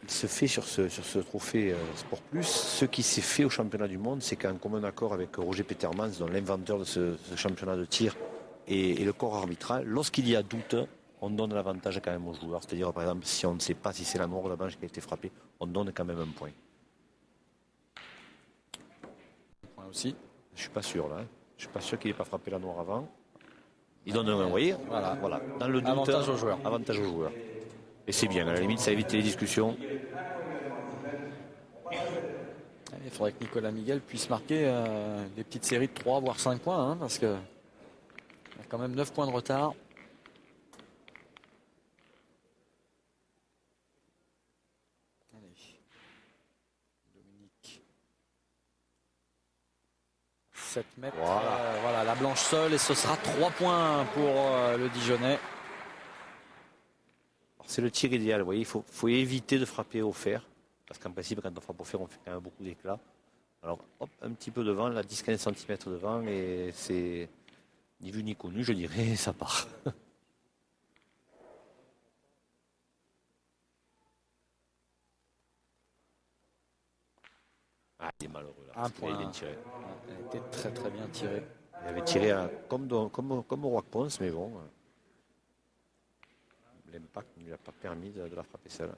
se fait sur ce trophée Sport Plus, ce qui s'est fait au championnat du monde, c'est qu'en commun accord avec Roger Petermans, dont l'inventeur de ce championnat de tir et le corps arbitral, lorsqu'il y a doute, on donne l'avantage quand même aux joueurs. C'est-à-dire, par exemple, si on ne sait pas si c'est la noire ou la blanche qui a été frappée, on donne quand même 1 point. Un point aussi. Je suis pas sûr là. Je suis pas sûr qu'il n'ait pas frappé la noire avant. Il donne un, vous voyez, voilà. Dans le doute, Avantage aux joueurs. Avantage aux joueurs. Et c'est bien, à la limite, ça évite les discussions. Il faudrait que Nicolas Miguel puisse marquer des petites séries de 3 voire 5 points, hein, parce que il y a quand même 9 points de retard. Allez. Dominique. 7 mètres. Voilà, la blanche seule, et ce sera 3 points pour le Dijonais. C'est le tir idéal, vous voyez, il faut éviter de frapper au fer. Parce qu'en principe, quand on frappe au fer, on fait quand même beaucoup d'éclat. Alors, hop, un petit peu devant, là, 10-15 cm devant, et c'est ni vu ni connu, je dirais, ça part. Ah, il est malheureux là. Un point. Il est tiré. Elle était très très bien tirée. Il avait tiré comme au Rock Ponce, mais bon. L'impact ne lui a pas permis de la frapper seule.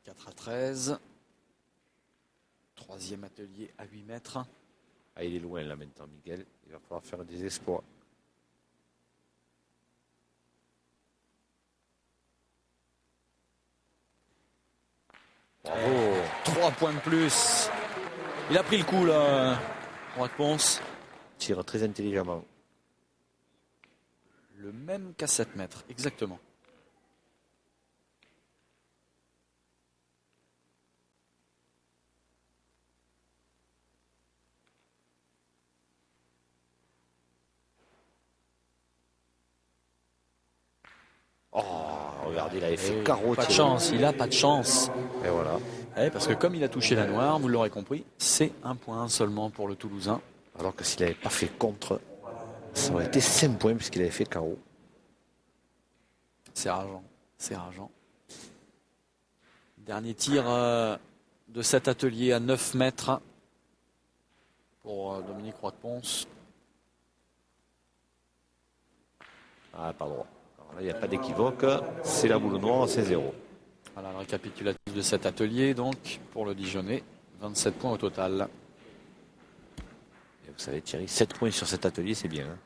24-13. Troisième atelier à 8 mètres. Ah, il est loin là maintenant, Miguel. Il va falloir faire des exploits. Bravo. 3 points de plus. Il a pris le coup là, Rock Ponce. Tire très intelligemment. Le même qu'à 7 mètres, exactement. Oh, regardez, il avait fait carreau. Pas de chance, il a pas de chance. Et voilà. Parce que comme il a touché la noire, vous l'aurez compris, c'est un point seulement pour le Toulousain. Alors que s'il n'avait pas fait contre, ça aurait été 5 points puisqu'il avait fait carreau. C'est rageant, c'est rageant. Dernier tir de cet atelier à 9 mètres pour Dominique Roy-de-Ponce. Ah, pas droit. Alors là, il n'y a pas d'équivoque. C'est la boule noire, c'est 0. Voilà le récapitulatif de cet atelier, donc, pour le Dijonais. 27 points au total. Et vous savez, Thierry, 7 points sur cet atelier, c'est bien. Hein.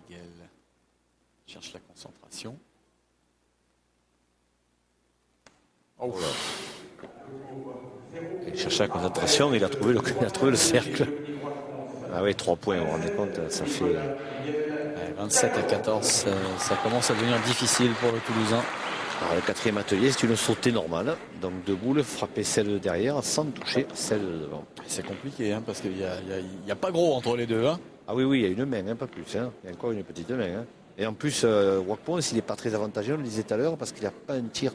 Miguel cherche la concentration. Oh là. Il cherchait la concentration, mais il a trouvé le cercle. Ah oui, 3 points, vous vous rendez compte, ça fait... 27-14, ça commence à devenir difficile pour le Toulousain. Alors, le quatrième atelier, c'est une sautée normale. Donc deux boules, frapper celle de derrière sans toucher celle de devant. C'est compliqué, hein, parce qu'il n'y a pas gros entre les deux. Hein. Ah oui, il y a une main, hein, pas plus. Hein. Il y a encore une petite main. Hein. Et en plus, Rock Ponce, il n'est pas très avantageux, on le disait tout à l'heure, parce qu'il n'a pas un tir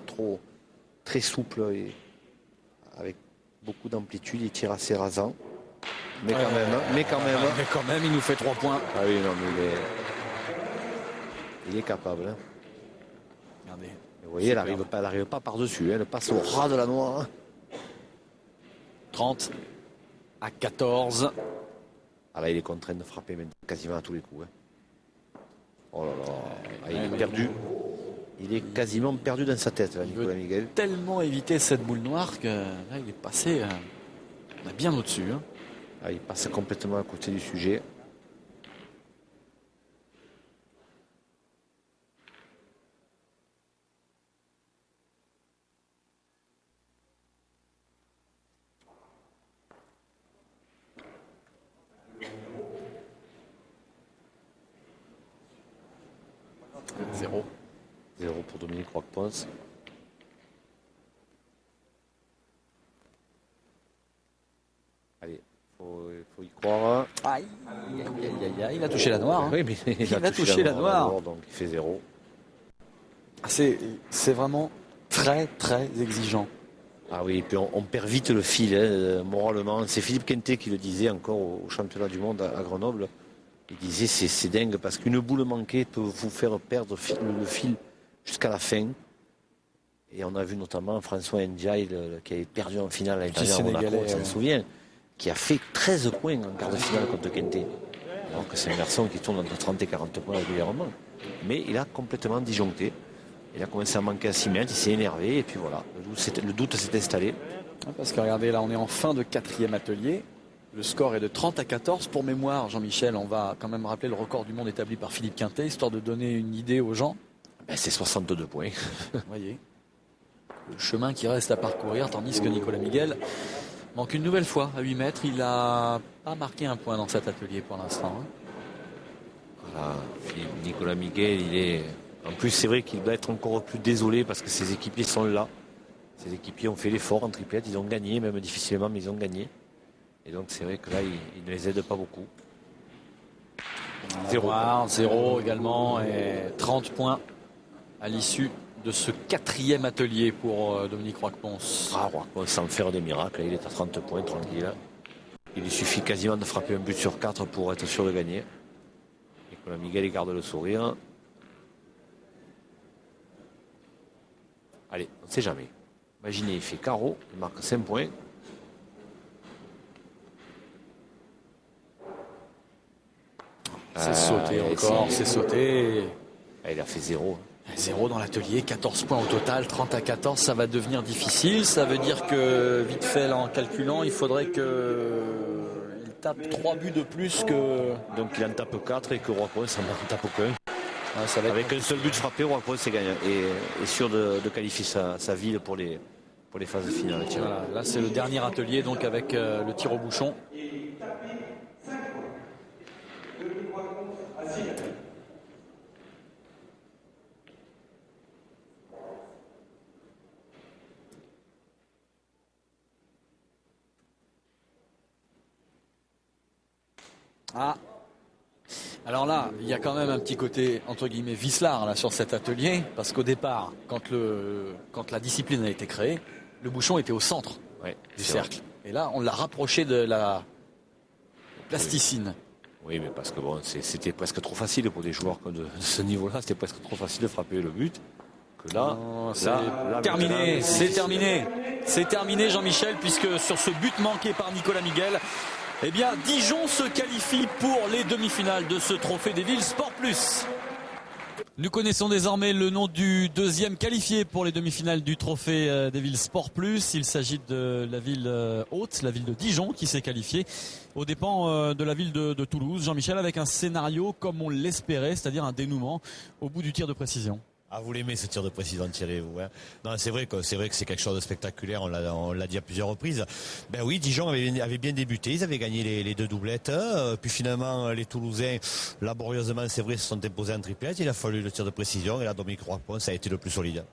très souple et avec beaucoup d'amplitude. Il tire assez rasant. Mais quand même, il nous fait 3 points. Ah oui, non, mais il est capable. Hein. Regardez. Vous voyez, elle n'arrive pas par-dessus. Elle passe au ras de la noire. 30-14. Ah là, il est contraint de frapper quasiment à tous les coups. Hein. Oh là là. Ah, il est perdu. Il est quasiment perdu dans sa tête, là, Nicolas Miguel. Tellement éviter cette boule noire que là, il est passé bien au-dessus. Hein. Ah, il passe complètement à côté du sujet. Zéro pour Dominique Roy-de-Ponce. Allez, faut y croire. Aïe, il a touché la noire. Hein. Oui, mais il a touché la noire. Donc il fait 0. C'est vraiment très très exigeant. Ah oui, et puis on perd vite le fil, hein, moralement. C'est Philippe Quintet qui le disait encore au championnat du monde à Grenoble. Il disait c'est dingue parce qu'une boule manquée peut vous faire perdre le fil jusqu'à la fin. Et on a vu notamment François Ndiaye qui avait perdu en finale l'année dernière à Monaco, on s'en souvient, qui a fait 13 points en quart de finale contre Quintet. Alors que c'est un garçon qui tourne entre 30 et 40 points régulièrement. Mais il a complètement disjoncté. Il a commencé à manquer à 6 mètres, il s'est énervé et puis voilà, le doute s'est installé. Parce que regardez, là on est en fin de 4e atelier. Le score est de 30-14. Pour mémoire, Jean-Michel, on va quand même rappeler le record du monde établi par Philippe Quintet, histoire de donner une idée aux gens. C'est 62 points. Vous voyez, le chemin qui reste à parcourir, tandis que Nicolas Miguel manque une nouvelle fois à 8 mètres. Il n'a pas marqué un point dans cet atelier pour l'instant. Voilà, Nicolas Miguel, il est... En plus, c'est vrai qu'il doit être encore plus désolé parce que ses équipiers sont là. Ses équipiers ont fait l'effort en triplette, ils ont gagné, même difficilement, mais ils ont gagné. Et donc, c'est vrai que là, il ne les aide pas beaucoup. 0 également et 30 points à l'issue de ce 4e atelier pour Dominique Roy-de-Ponce. Roy-de-Ponce, sans faire des miracles, il est à 30 points, tranquille. Il lui suffit quasiment de frapper un but sur 4 pour être sûr de gagner. Nicolas Miguel, il garde le sourire. Allez, on ne sait jamais. Imaginez, il fait carreau, il marque 5 points. C'est sauté encore, c'est sauté. Il a fait 0. 0 dans l'atelier, 14 points au total, 30 à 14, ça va devenir difficile. Ça veut dire que, vite fait, là, en calculant, il faudrait qu'il tape 3 buts de plus que... Donc il en tape 4 et que Roi-Point, ça n'en tape aucun. Ouais, ça va avec un seul but frappé, Roi-Point, c'est gagnant. Et sûr de qualifier sa ville pour les phases finales. Voilà, là, c'est le dernier atelier, donc avec le tir au bouchon. Ah, alors là, il y a quand même un petit côté, entre guillemets, vicelard là, sur cet atelier, parce qu'au départ, quand la discipline a été créée, le bouchon était au centre du cercle. Et là, on l'a rapproché de la plasticine. Oui, mais parce que bon, c'était presque trop facile pour des joueurs de ce niveau-là, c'était presque trop facile de frapper le but. Que là, c'est terminé, c'est terminé. C'est terminé, Jean-Michel, puisque sur ce but manqué par Nicolas Miguel, eh bien, Dijon se qualifie pour les demi-finales de ce trophée des villes Sport Plus. Nous connaissons désormais le nom du deuxième qualifié pour les demi-finales du trophée des villes Sport Plus. Il s'agit de la ville haute, la ville de Dijon, qui s'est qualifiée aux dépens de la ville de Toulouse. Jean-Michel, avec un scénario comme on l'espérait, c'est-à-dire un dénouement au bout du tir de précision. Ah, vous l'aimez ce tir de précision, Thierry, vous, hein? Non, c'est vrai que c'est quelque chose de spectaculaire. On l'a dit à plusieurs reprises. Ben oui, Dijon avait bien débuté. Ils avaient gagné les 2 doublettes. Puis finalement, les Toulousains, laborieusement, c'est vrai, se sont imposés en triplette. Il a fallu le tir de précision. Et là, Dominique Roi-Point, ça a été le plus solide.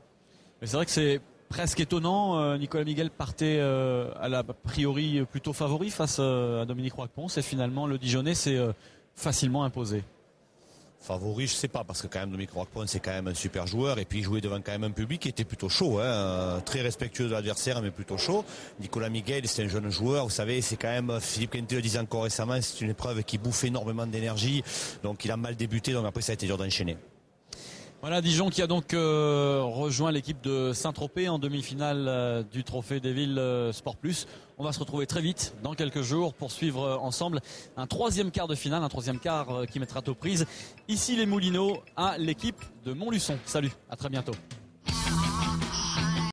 Mais c'est vrai que c'est presque étonnant. Nicolas Miguel partait à la priori plutôt favori face à Dominique Roi-Point. Et finalement, le Dijonais s'est facilement imposé. Favori, je sais pas, parce que quand même Dominique Roi-Point, c'est quand même un super joueur, et puis il jouait devant quand même un public qui était plutôt chaud, hein, très respectueux de l'adversaire, mais plutôt chaud. Nicolas Miguel, c'est un jeune joueur, vous savez, c'est quand même, Philippe Quintet le disait encore récemment, c'est une épreuve qui bouffe énormément d'énergie, donc il a mal débuté, donc après ça a été dur d'enchaîner. Voilà, Dijon qui a donc rejoint l'équipe de Saint-Tropez en demi-finale du Trophée des Villes Sport Plus. On va se retrouver très vite, dans quelques jours, pour suivre ensemble un troisième quart de finale, un troisième quart qui mettra aux prises ici les Moulineaux à l'équipe de Montluçon. Salut, à très bientôt.